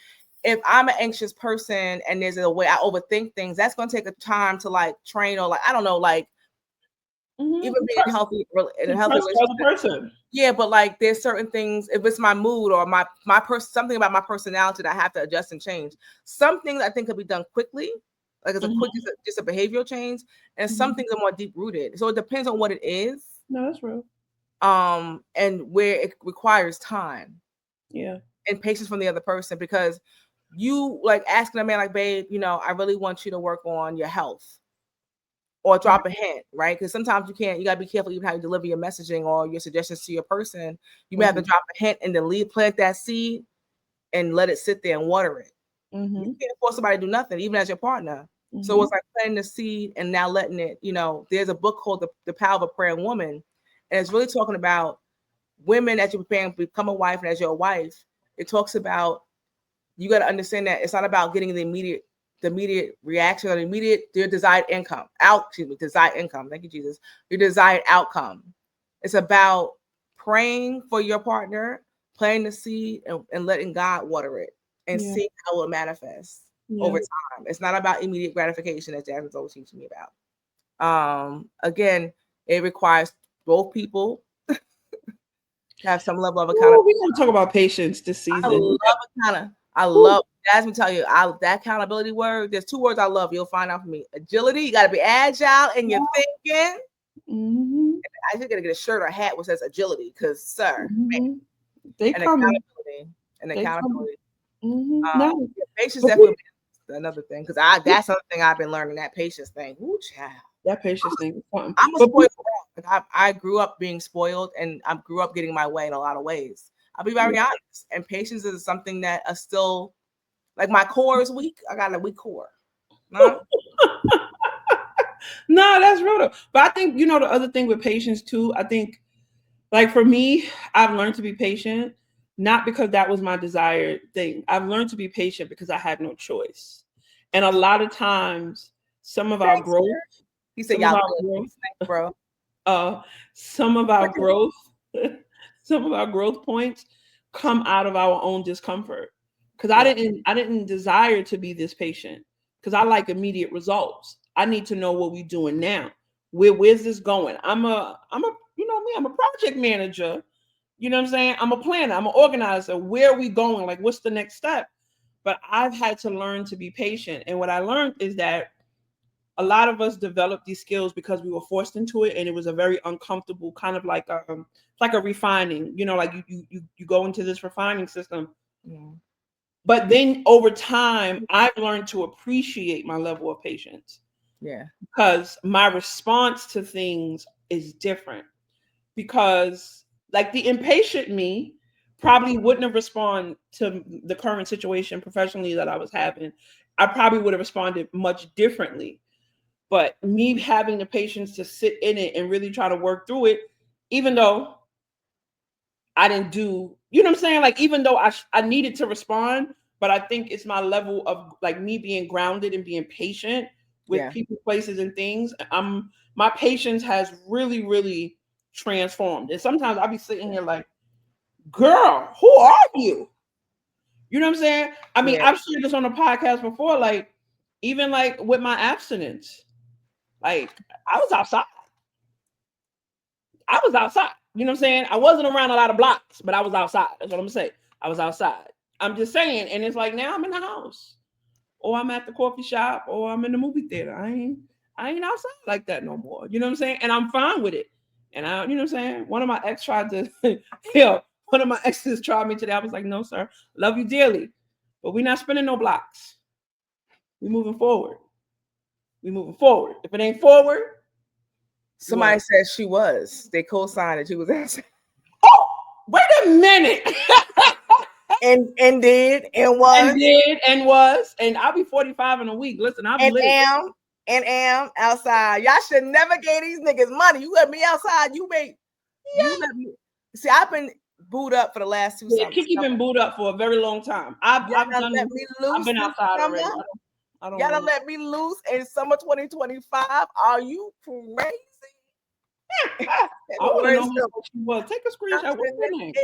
if I'm an anxious person and there's a way I overthink things, that's going to take a time to like train or like, I don't know, like, even being healthy in a healthy relationship. Yeah, but like there's certain things, if it's my mood or my person, something about my personality that I have to adjust and change. Some things I think could be done quickly, like it's a quick, just a behavioral change, and some things are more deep rooted. So it depends on what it is. No, that's real. And where it requires time. Yeah. And patience from the other person, because you like asking a man like, babe, you know, I really want you to work on your health. Or drop a hint, right? Because sometimes you gotta be careful even how you deliver your messaging or your suggestions to your person. You may have to drop a hint and then plant that seed and let it sit there and water it. You can't force somebody to do nothing, even as your partner. So it's like planting the seed and now letting it, you know, there's a book called The Power of a Praying Woman. And it's really talking about women as you're preparing to become a wife and as your wife. It talks about, you got to understand that it's not about getting the immediate reaction or your desired income. Desired income. Thank you, Jesus. Your desired outcome. It's about praying for your partner, planting the seed, and letting God water it and seeing how it will manifest over time. It's not about immediate gratification, as Jasmine's always teaching me about. Again, it requires both people to have some level of accountability. We're going to talk about patience this season. I love Jasmine, tell you, that accountability word. There's 2 words I love. You'll find out from me. Agility. You got to be agile in your thinking. I think I gotta get a shirt or a hat which says agility, because man, accountability. Patience definitely another thing, because that's another thing I've been learning. That patience thing. Ooh, child. That patience thing. I'm a spoiled brat. I grew up being spoiled, and I grew up getting my way in a lot of ways. I'll be very honest. And patience is something that is still, like, my core is weak. I got a weak core. No, no, that's real. But I think, the other thing with patience too, I think, like for me, I've learned to be patient, not because that was my desired thing. I've learned to be patient because I had no choice. And a lot of times, some of our growth, you said y'all growth, bro. Some of our growth points come out of our own discomfort. Because I didn't desire to be this patient, because I like immediate results. I need to know what we're doing now. Where's this going? I'm a project manager. You know what I'm saying? I'm a planner. I'm an organizer. Where are we going? Like, what's the next step? But I've had to learn to be patient. And what I learned is that a lot of us developed these skills because we were forced into it, and it was a very uncomfortable kind of like a refining. Like you go into this refining system. Yeah. But then over time, I've learned to appreciate my level of patience. Yeah. Because my response to things is different. Because like the impatient me probably wouldn't have responded to the current situation professionally that I was having. I probably would have responded much differently. But me having the patience to sit in it and really try to work through it, even though I didn't do, you know what I'm saying? Like, even though I needed to respond, but I think it's my level of like me being grounded and being patient with people, places, and things. My patience has really, really transformed. And sometimes I'll be sitting here like, girl, who are you? You know what I'm saying? I mean, I've shared this on the podcast before, like, even like with my abstinence, like I was outside. You know what I'm saying? I wasn't around a lot of blocks, but I was outside. That's what I'm saying. I was outside. I'm just saying. And it's like, now I'm in the house, or I'm at the coffee shop, or I'm in the movie theater. I ain't outside like that no more. You know what I'm saying? And I'm fine with it. And you know what I'm saying? One of my exes tried me today. I was like, no, sir. Love you dearly. But we're not spinning no blocks. We're moving forward. If it ain't forward. Somebody said she was. They co-signed that she was outside. Oh, wait a minute. and was. And I'll be 45 in a week. Listen, I'll be lit. am outside. Y'all should never give these niggas money. You let me outside. You let me. See, booed up for the last 2 Yeah, summers. Kiki been booed up for a very long time. I've let me loose. I've been outside already. I don't Y'all done let me loose in summer 2025. Are you crazy? I want to know who she was. Take a screenshot. What's her name?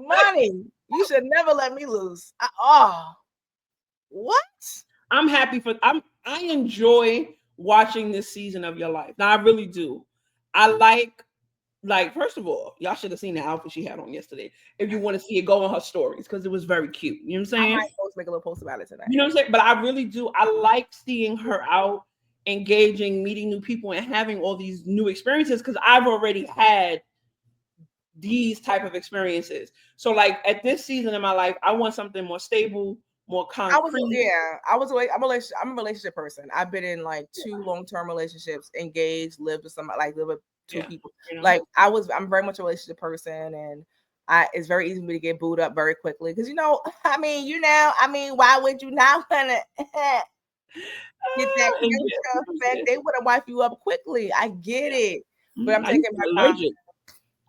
Money. You should never let me lose. What? I'm happy for. I enjoy watching this season of your life. Now I really do. I like first of all, y'all should have seen the outfit she had on yesterday. If you want to see it, go on her stories because it was very cute. You know what I'm saying? I might make a little post about it tonight. You know what I'm saying? But I really do. I like seeing her out, engaging, meeting new people, and having all these new experiences because I've already had these type of experiences. So like at this season in my life, I want something more stable, more concrete. I'm a relationship person. I've been in like 2 long-term relationships, engaged, lived with somebody, like live with 2 people. You know? Like I'm very much a relationship person, and it's very easy for me to get booed up very quickly because why would you not want to get that? They would have wiped you up quickly. I get it, but I'm taking my time.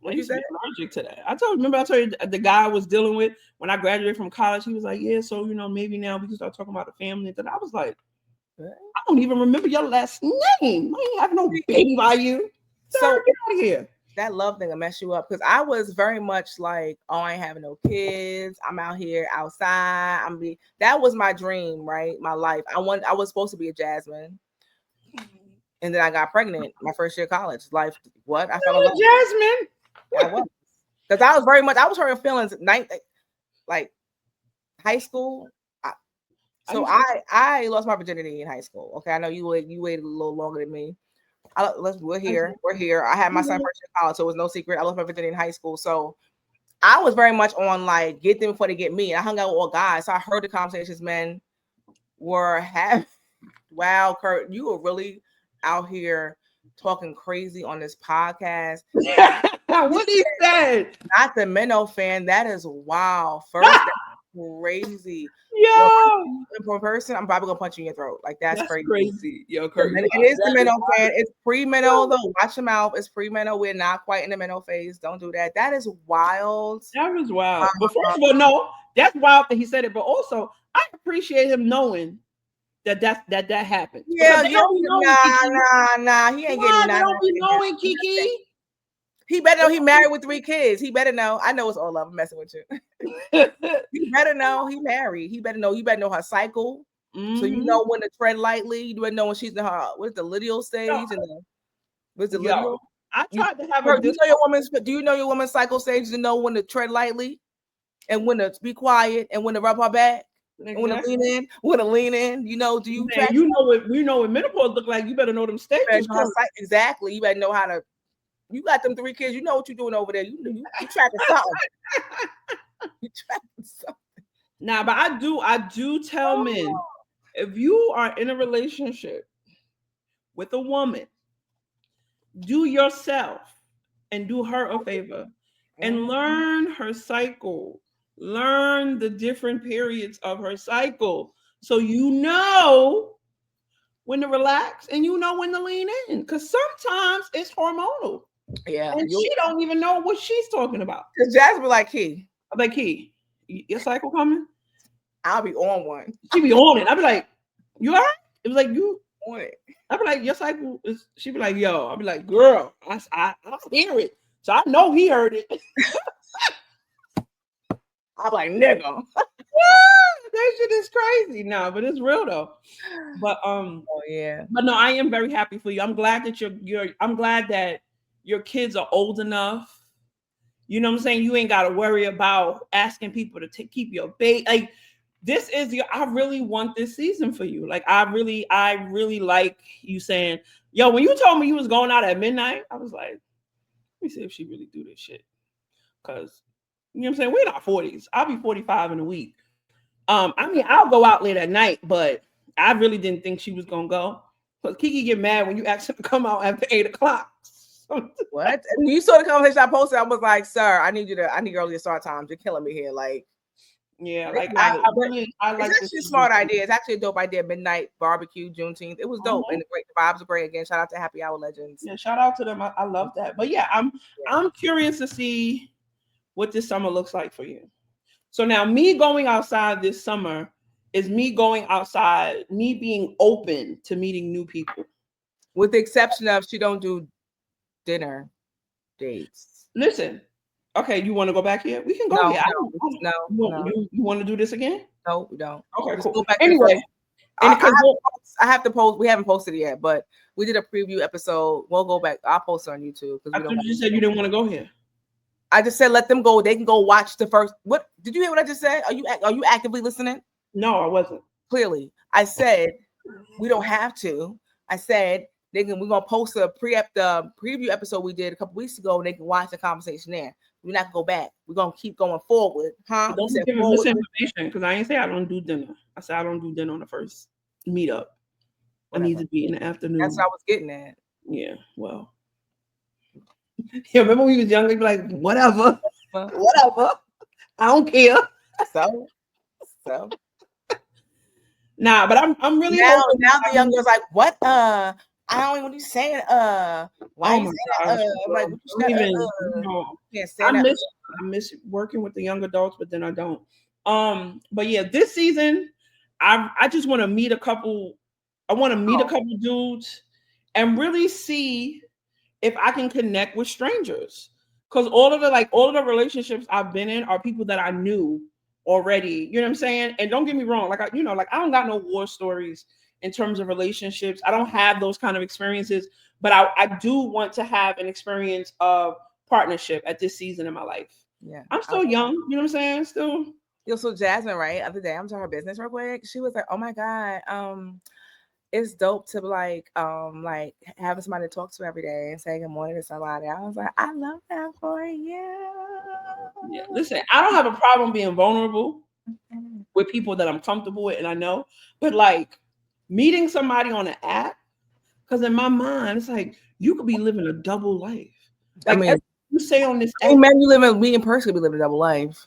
I used to be allergic to that. I told you the guy I was dealing with when I graduated from college. He was like, "Yeah, so maybe now we can start talking about the family." And I was like, "I don't even remember your last name. I ain't have no baby by you. So get out of here." That love thing will mess you up because I was very much like, I ain't having no kids. I'm out here outside. That was my dream, right? My life. I was supposed to be a Jasmine. And then I got pregnant my first year of college. Life, what? I fell in love. Jasmine. I was. Because I was hurting feelings like high school. So I lost my virginity in high school. Okay, I know you waited a little longer than me. We're here. I had my son first year of college, so it was no secret. I lost my virginity in high school. So I was very much on like get them before they get me. I hung out with all guys, so I heard the conversations men were having. Wow, Kurt, you were really out here talking crazy on this podcast. What he said? Not the Minnow fan. That is wow. First, that's crazy. Yo, in person, I'm probably gonna punch you in your throat. Like that's crazy. Yo, Kurt, it is the Minnow fan. It's pre-Minnow though. Watch your mouth. It's pre-Minnow. We're not quite in the Minnow phase. Don't do that. That is wild. That was wild. But first of all, no, that's wild that he said it. But also, I appreciate him knowing that happened. Yeah, nah. He ain't getting none. Don't be knowing, Kiki. He better know he married with 3 kids. He better know. I know it's all love. I'm messing with you. He better know he married. He better know. You better know her cycle. Mm-hmm. So you know when to tread lightly. You better know when she's in her what's the luteal stage luteal. I tried to have do you know your woman's cycle stage to know when to tread lightly and when to be quiet and when to rub her back? Exactly. When to lean in, do you track? You know what menopause look like. You better know them stages. Exactly. You better know how to. You got them 3 kids. You know what you're doing over there. You tracking something. You tracking something. Nah, but I do tell men, if you are in a relationship with a woman, do yourself and do her a favor and learn her cycle. Learn the different periods of her cycle so you know when to relax and you know when to lean in. Because sometimes it's hormonal. Yeah. And she don't even know what she's talking about. Because Jasmine like, Key. I'm like, Key, your cycle coming? I'll be on one. She be on it. I'll be like, you all right? It was like, you on it. I'll be like, your cycle is, she be like, yo. I'll be like, girl, I hear it. So I know he heard it. I'm like, nigga. That shit is crazy. No, but it's real though. But yeah. But no, I am very happy for you. I'm glad that I'm glad that your kids are old enough. You know what I'm saying? You ain't got to worry about asking people to keep your baby. Like this is I really want this season for you. Like I really like you saying, yo, when you told me you was going out at midnight, I was like, let me see if she really do this shit. Cause you know what I'm saying? We're not 40s. I'll be 45 in a week. I mean, I'll go out late at night, but I really didn't think she was gonna go. But Kiki get mad when you ask her to come out after 8 o'clock. What? And you saw the conversation I posted. I was like, sir, I need earlier start times. You're killing me here. Like, yeah, like I like it's actually a smart idea. It's actually a dope idea. Midnight barbecue, Juneteenth. It was dope, and the vibes are great. Again, shout out to Happy Hour legends. Yeah, shout out to them. I love that. But yeah, I'm curious to see what this summer looks like for you. So now me going outside this summer is me going outside, me being open to meeting new people. With the exception of she don't do dinner dates. Listen, okay, you want to go back here? We can go here. No. You want to do this again? No, we don't. Okay, Just cool. go back Anyway, I have to post. We haven't posted it yet, but we did a preview episode. We'll go back. I'll post it on YouTube. I thought you said you didn't want to go here. I just said let them go. They can go watch the first. What did you hear? What I just said? Are you actively listening? No, I wasn't. Clearly, I said we don't have to. I said we're gonna post the preview episode we did a couple weeks ago, and they can watch the conversation there. We're not gonna go back. We're gonna keep going forward, huh? Don't give me misinformation because I ain't say I don't do dinner. I said I don't do dinner on the first meetup. Whatever. I need to be in the afternoon. That's what I was getting at. Yeah, well. Yeah, remember when we was younger, you'd be like, whatever. I don't care. So. Nah, but I'm really now the young girl's like, what? I don't even what you saying. Why oh you saying I miss working with the young adults, but then I don't. But yeah, this season, I just want to meet a couple. I want to meet a couple dudes and really see if I can connect with strangers. Because all of the relationships I've been in are people that I knew already. You know what I'm saying? And don't get me wrong, I don't got no war stories in terms of relationships. I don't have those kind of experiences, but I do want to have an experience of partnership at this season in my life. Yeah. I'm still young, you know what I'm saying? Still. So Jasmine, right? Other day, I'm talking her business real quick. She was like, oh my God, it's dope to like having somebody to talk to every day and say good morning to somebody. I was like, I love that for you. Yeah, listen, I don't have a problem being vulnerable with people that I'm comfortable with and I know, but like meeting somebody on an app, because in my mind, it's like you could be living a double life. Like I mean, you say on this app, man, we in person could be living a double life.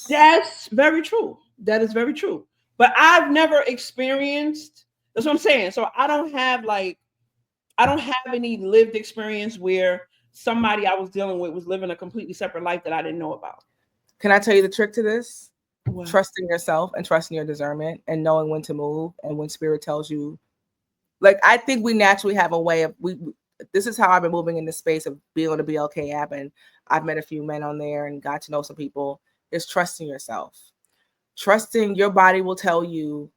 That's very true. That is very true. But I've never experienced. That's what I'm saying. So I don't have any lived experience where somebody I was dealing with was living a completely separate life that I didn't know about. Can I tell you the trick to this? What? Trusting yourself and trusting your discernment and knowing when to move and when spirit tells you. Like, I think we naturally have a way of this is how I've been moving in the space of being on the BLK app, and I've met a few men on there and got to know some people. Is trusting yourself. Trusting your body will tell you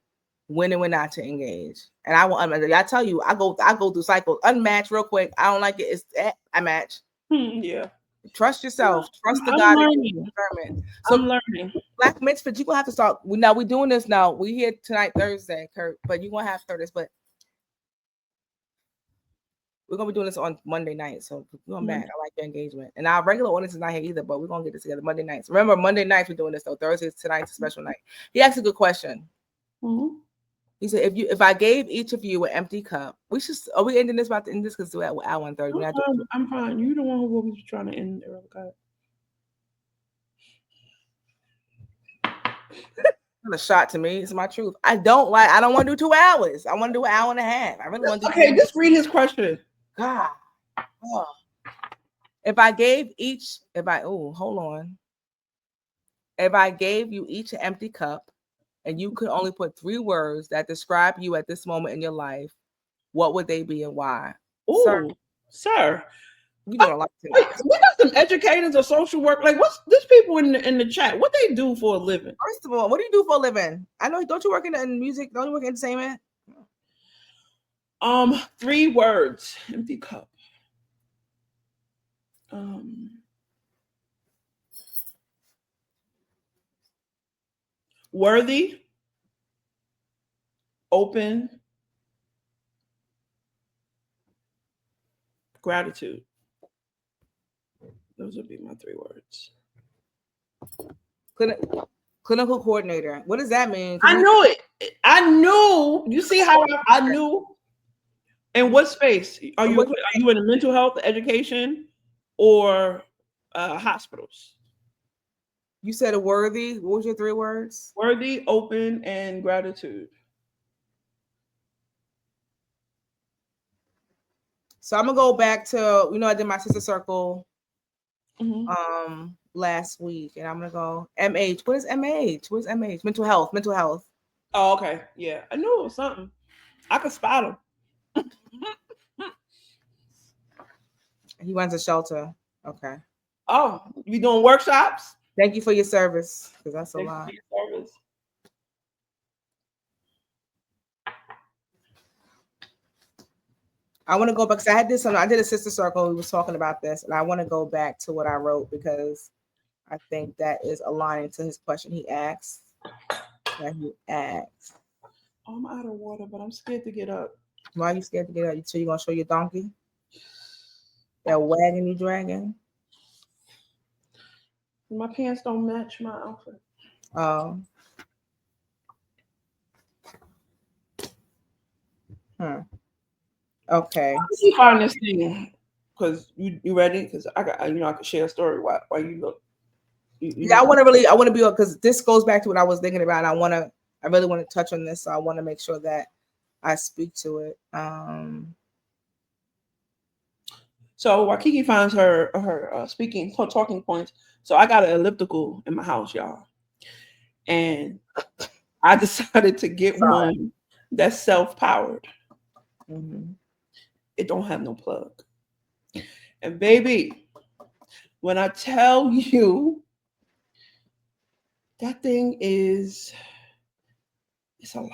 when and when not to engage. And I tell you, I go through cycles. Unmatch real quick. I don't like it. It's I match. Yeah. Trust yourself. Trust the God in your environment. So I'm learning. Black Misfits, you're gonna have to start. Now we're doing this now. We here tonight, Thursday, Kurt, but you're gonna have to start this. But we're gonna be doing this on Monday night. So we're going back. I like your engagement. And our regular audience is not here either, but we're gonna get this together Monday nights. Remember, Monday nights we're doing this though. Thursdays, tonight's a special night. He asked a good question. Mm-hmm. He said, if I gave each of you an empty cup, are we ending this about to end this because we're at 1:30? I'm fine. You're the one who was trying to end the cup. A shot to me. It's my truth. I don't want to do 2 hours. I want to do an hour and a half. I really want to do. Okay, just read his question. God. Oh. If I gave hold on. If I gave you each an empty cup and you could only put 3 words that describe you at this moment in your life, what would they be and why? Ooh, sir. You doing a lot tonight. We got some educators or social work. Like, what's these people in the chat? What they do for a living? First of all, what do you do for a living? I know. Don't you work in music? Don't you work in entertainment? 3 words. Empty cup. Worthy. Open. Gratitude. Those would be my 3 words. Clinical coordinator. What does that mean? I knew it. I knew. You see how I knew? In what space? Are you in the mental health, education, or hospitals? You said a worthy. What was your 3 words? Worthy, open, and gratitude. So I'm gonna go back to, I did my sister circle. Mm-hmm. last week, and I'm gonna go MH. What is MH? What is MH? Mental health. Mental health. Oh, okay. Yeah, I knew it was something. I could spot him. He runs a shelter. Okay. Oh, you doing workshops? Thank you for your service, because that's a Thank lot. you for your service. I want to go back because I had this. I did a sister circle. We was talking about this, and I want to go back to what I wrote because I think that is aligning to his question he asked. That he asked. Oh, I'm out of water, but I'm scared to get up. Why are you scared to get up? So you gonna show your donkey? That wagon you dragging? My pants don't match my outfit. Oh. Okay. Let me find this thing. Cause you ready? Cause I got I could share a story while you look. Yeah, I want to be because this goes back to what I was thinking about. I really want to touch on this, so I want to make sure that I speak to it. So while Kiki finds her talking points, so I got an elliptical in my house, y'all, and I decided to get one that's self-powered. Mm-hmm. It don't have no plug, and baby, when I tell you that thing it's a lot.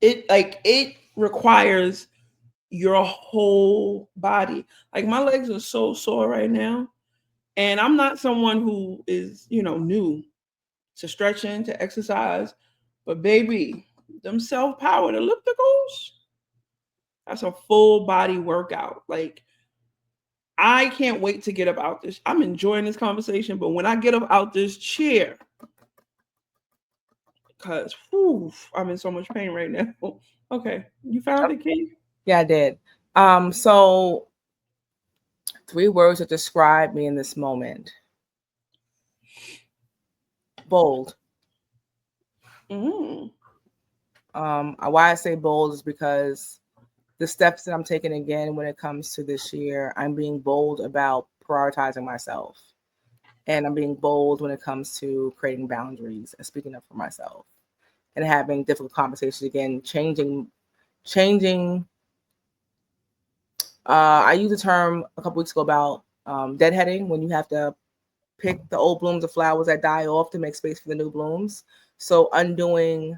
It requires your whole body. Like my legs are so sore right now. And I'm not someone who is, new to stretching, to exercise. But baby, them self-powered ellipticals, that's a full body workout. Like I can't wait to get up out this. I'm enjoying this conversation, but when I get up out this chair, because I'm in so much pain right now. Okay. You found it, Kate? Yeah, I did. So 3 words that describe me in this moment. Bold. Mm-hmm. Why I say bold is because the steps that I'm taking again when it comes to this year, I'm being bold about prioritizing myself. And I'm being bold when it comes to creating boundaries and speaking up for myself and having difficult conversations again, changing. I used a term a couple weeks ago about deadheading, when you have to pick the old blooms of flowers that die off to make space for the new blooms. So undoing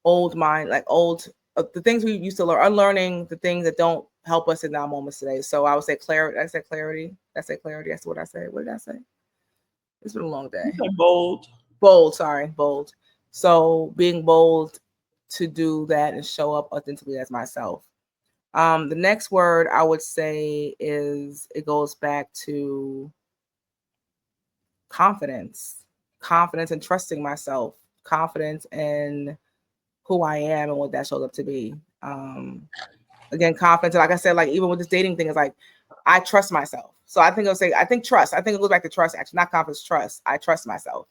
old mind, like old the things we used to learn, unlearning the things that don't help us in our moments today. So I would say clarity. I said clarity. That's what I said. What did I say? It's been a long day. Bold. Sorry, bold. So being bold to do that and show up authentically as myself. The next word I would say it goes back to confidence and trusting myself, confidence in who I am and what that shows up to be. Again, confidence. Like I said, like even with this dating thing, is like I trust myself. So I think trust. I think it goes back to trust, actually, not confidence, trust. I trust myself.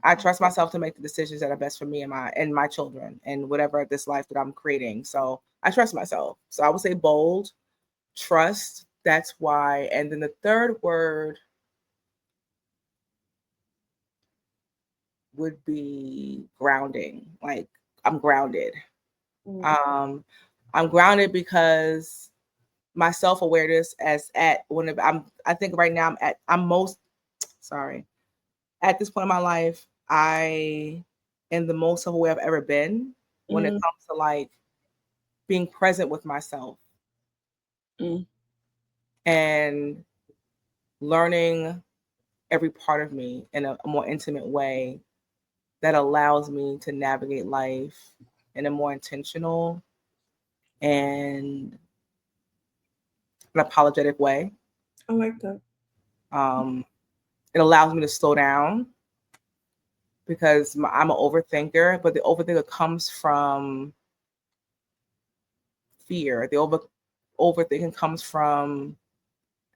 I trust myself to make the decisions that are best for me and my children and whatever this life that I'm creating. So I trust myself. So I would say bold, trust. That's why. And then the third word would be grounding. Like I'm grounded. I'm grounded because my self-awareness I think right now at this point in my life, I am the most self-aware I've ever been when it comes to like being present with myself and learning every part of me in a more intimate way that allows me to navigate life in a more intentional and an apologetic way. I like that. It allows me to slow down because I'm an overthinker, but the overthinker comes from fear. The overthinking comes from,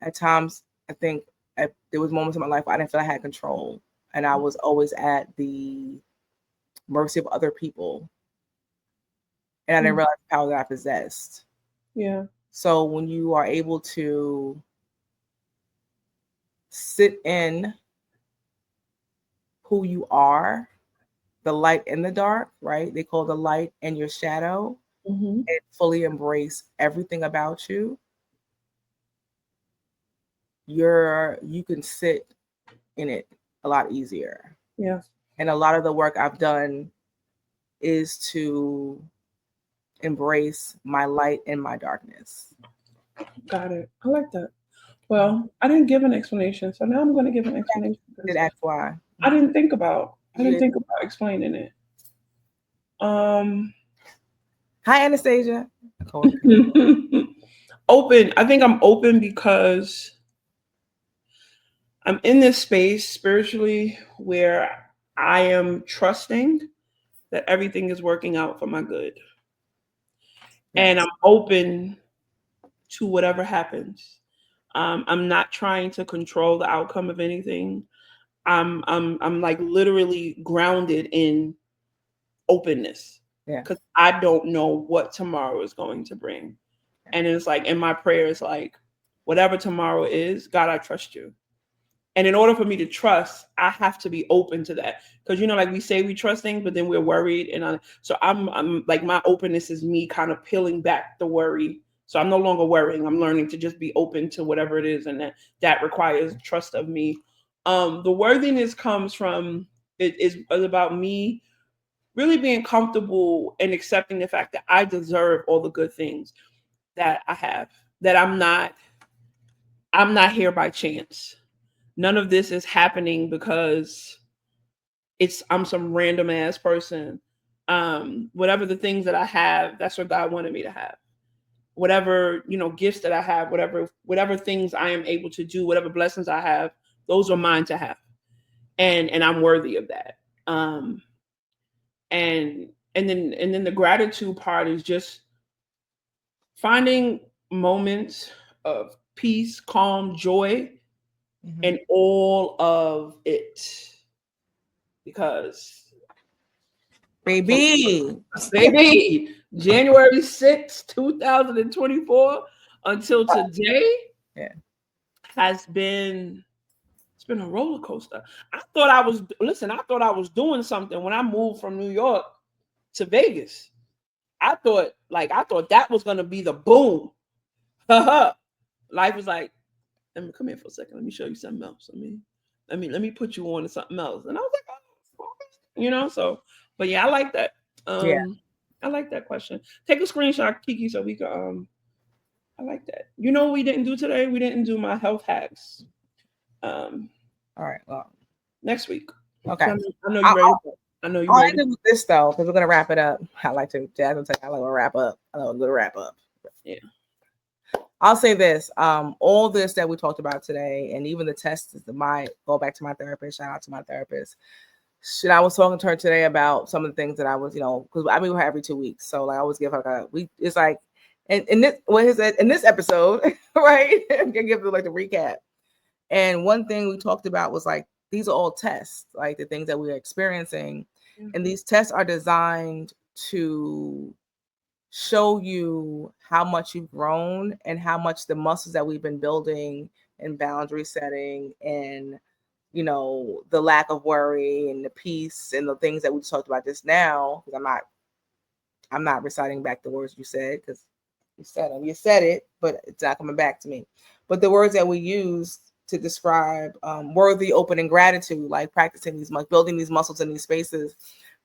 at times, I think there was moments in my life where I didn't feel I had control, and I was always at the mercy of other people, and I didn't realize the power that I possessed. Yeah. So when you are able to sit in who you are, the light and the dark, right? They call the light and your shadow, and fully embrace everything about you, you can sit in it a lot easier. Yes. And a lot of the work I've done is to embrace my light and my darkness. Got it. I like that. Well, I didn't give an explanation, so now I'm going to give an explanation. That's why I didn't think about explaining it. Hi, Anastasia. Open. I think I'm open because I'm in this space spiritually where I am trusting that everything is working out for my good. Yes. And I'm open to whatever happens. I'm not trying to control the outcome of anything. I'm like literally grounded in openness. Yeah. Because I don't know what tomorrow is going to bring. Yeah. And it's like in my prayers, like, whatever tomorrow is, God, I trust you. And in order for me to trust, I have to be open to that. Because, you know, like we say we trust things, but then we're worried. And so I'm like, my openness is me kind of peeling back the worry. So I'm no longer worrying. I'm learning to just be open to whatever it is. And that requires trust of me. The worthiness comes from, it is about me really being comfortable and accepting the fact that I deserve all the good things that I have, that I'm not here by chance. None of this is happening because I'm some random ass person. Whatever the things that I have, that's what God wanted me to have. Whatever, you know, gifts that I have, whatever things I am able to do, whatever blessings I have, those are mine to have. And I'm worthy of that. And then the gratitude part is just finding moments of peace, calm, joy, and all of it. Because baby, January 6th, 2024 until today has been, it's been a roller coaster. I thought I was doing something when I moved from New York to Vegas. I thought that was gonna be the boom. Life was like, let me come here for a second. Let me show you something else. Let me put you on to something else. And I was like, oh, you know, so, but yeah, I like that. I like that question. Take a screenshot, Kiki, so we can, I like that. You know what we didn't do today? We didn't do my health hacks. All right, well, next week. Okay. So I know you're ready. I know you're ready. I do this though, because we're gonna wrap it up. I like to wrap up. Yeah. I'll say this. All this that we talked about today, and even the tests, go back to my therapist. Shout out to my therapist. I was talking to her today about some of the things that I was, you know, because I meet with her every 2 weeks. So like I always give her it's like, in this episode, right? I'm gonna give you like the recap. And one thing we talked about was like, these are all tests, like the things that we are experiencing. Mm-hmm. And these tests are designed to show you how much you've grown and how much the muscles that we've been building and boundary setting and, you know, the lack of worry and the peace and the things that we talked about just now, because I'm not reciting back the words you said, because you said it, but it's not coming back to me. But the words that we use to describe worthy, open, and gratitude, like practicing building these muscles in these spaces,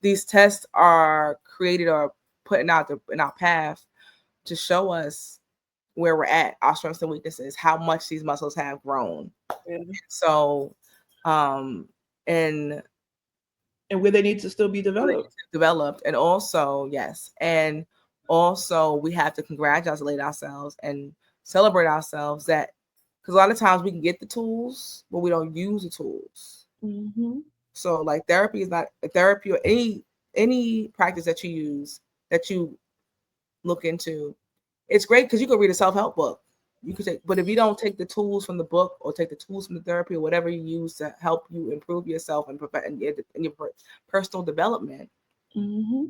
these tests are created or put in our path to show us where we're at, our strengths and weaknesses, how much these muscles have grown. Mm-hmm. So, and where they need to still be developed. And also, yes. And also we have to congratulate ourselves and celebrate ourselves that, because a lot of times we can get the tools, but we don't use the tools. Mm-hmm. So like therapy is not a therapy or any practice that you use, that you look into. It's great because you can read a self-help book. You could take, but if you don't take the tools from the book or take the tools from the therapy or whatever you use to help you improve yourself and your personal development, mm-hmm.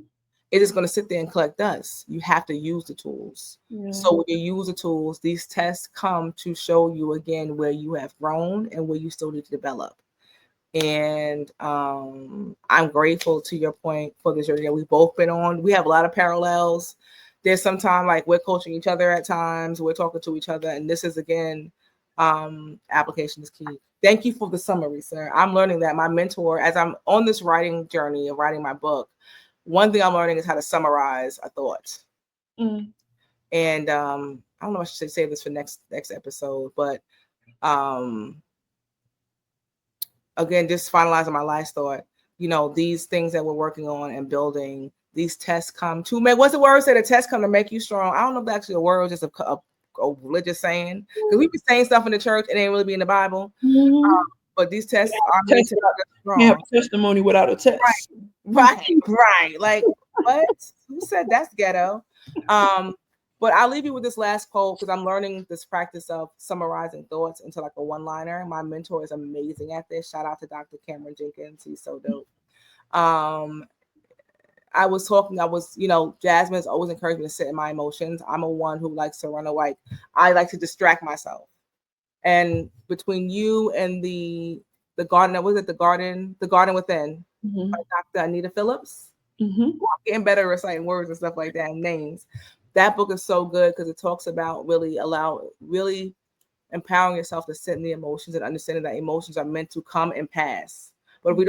It is going to sit there and collect dust. You have to use the tools. Yeah. So when you use the tools, these tests come to show you again where you have grown and where you still need to develop. And I'm grateful, to your point, for the journey that we've both been on. We have a lot of parallels. There's sometimes like we're coaching each other at times, we're talking to each other, and this is again, application is key. Thank you for the summary, sir. I'm learning that my mentor, as I'm on this writing journey of writing my book, one thing I'm learning is how to summarize a thought. Mm. And I don't know if I should say this for next episode, but again, just finalizing my last thought. You know, these things that we're working on and building, these tests come to make. What's the word? Say the tests come to make you strong. I don't know if that's actually a word or just a religious saying, because we be saying stuff in the church and it ain't really be in the Bible. Mm-hmm. But these tests are made to make us strong. You have testimony without a test. Right. Like, what? Who said that's ghetto? But I'll leave you with this last quote, because I'm learning this practice of summarizing thoughts into like a one-liner. My mentor is amazing at this. Shout out to Dr. Cameron Jenkins. He's so dope. Jasmine's always encouraged me to sit in my emotions. I'm a one who likes to run away. I like to distract myself. And between you and the garden, was it the garden within, by Dr. Anita Phillips? I'm getting better at reciting words and stuff like that, and names. That book is so good because it talks about really empowering yourself to sit in the emotions and understanding that emotions are meant to come and pass. But if we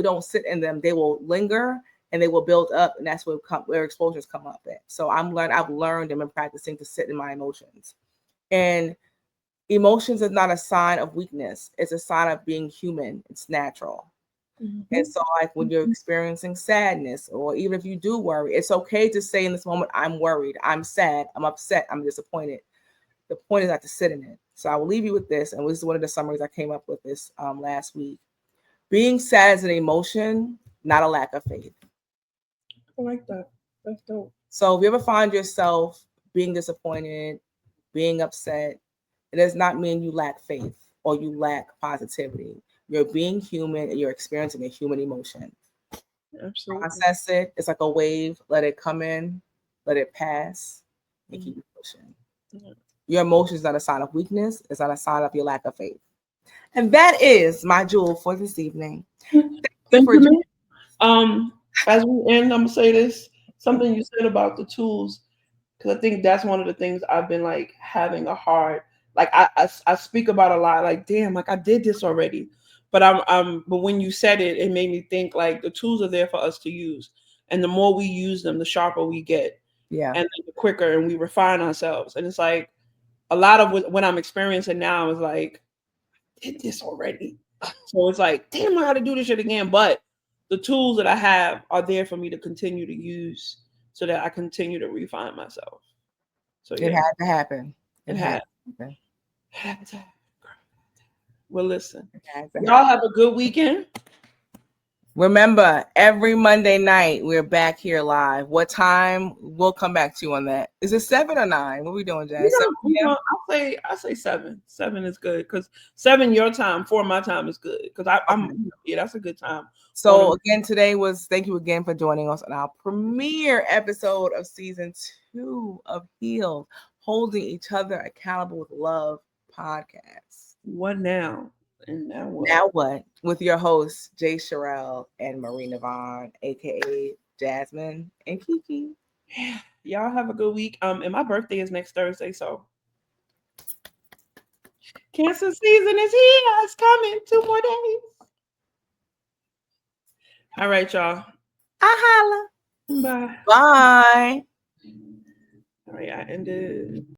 don't sit in them, they will linger and they will build up, and that's where exposures come up at. So I've learned and been practicing to sit in my emotions. And emotions is not a sign of weakness. It's a sign of being human. It's natural. And so, like, when you're experiencing sadness, or even if you do worry, it's okay to say in this moment, I'm worried, I'm sad, I'm upset, I'm disappointed. The point is not to sit in it. So I will leave you with this. And this is one of the summaries I came up with this last week. Being sad is an emotion, not a lack of faith. I like that. That's dope. So if you ever find yourself being disappointed, being upset, it does not mean you lack faith or you lack positivity. You're being human and you're experiencing a human emotion. Absolutely. Process it. It's like a wave. Let it come in, let it pass, and keep pushing. Your emotion is not a sign of weakness. It's not a sign of your lack of faith. And that is my jewel for this evening. Thank you. As we end, I'm gonna say this. Something you said about the tools, because I think that's one of the things I've been like having a hard. Like I speak about a lot. Like, damn, like I did this already. But but when you said it, it made me think like the tools are there for us to use, and the more we use them, the sharper we get. Yeah. And the quicker, and we refine ourselves. And it's like a lot of what I'm experiencing now is like, I did this already. So it's like, damn, I got to do this shit again. But the tools that I have are there for me to continue to use, so that I continue to refine myself. So yeah, it had to happen. It had to happen. Well, listen, y'all have a good weekend. Remember, every Monday night we're back here live. What time? We'll come back to you on that. Is it 7 or 9? What are we doing, Jazz? I say 7. 7 is good, because 7 your time, 4 my time is good, because that's a good time. So again, thank you again for joining us on our premiere episode of season 2 of H.E.A.L, Holding Each Other Accountable with Love podcast. What now? And now what? With your hosts, H.E.A.L and Marina Vaughn, aka Jasmine and Kiki. Y'all have a good week. And my birthday is next Thursday, so Cancer season is here. It's coming. 2 more days. All right, y'all. I holla. Bye. Bye. All right, I ended.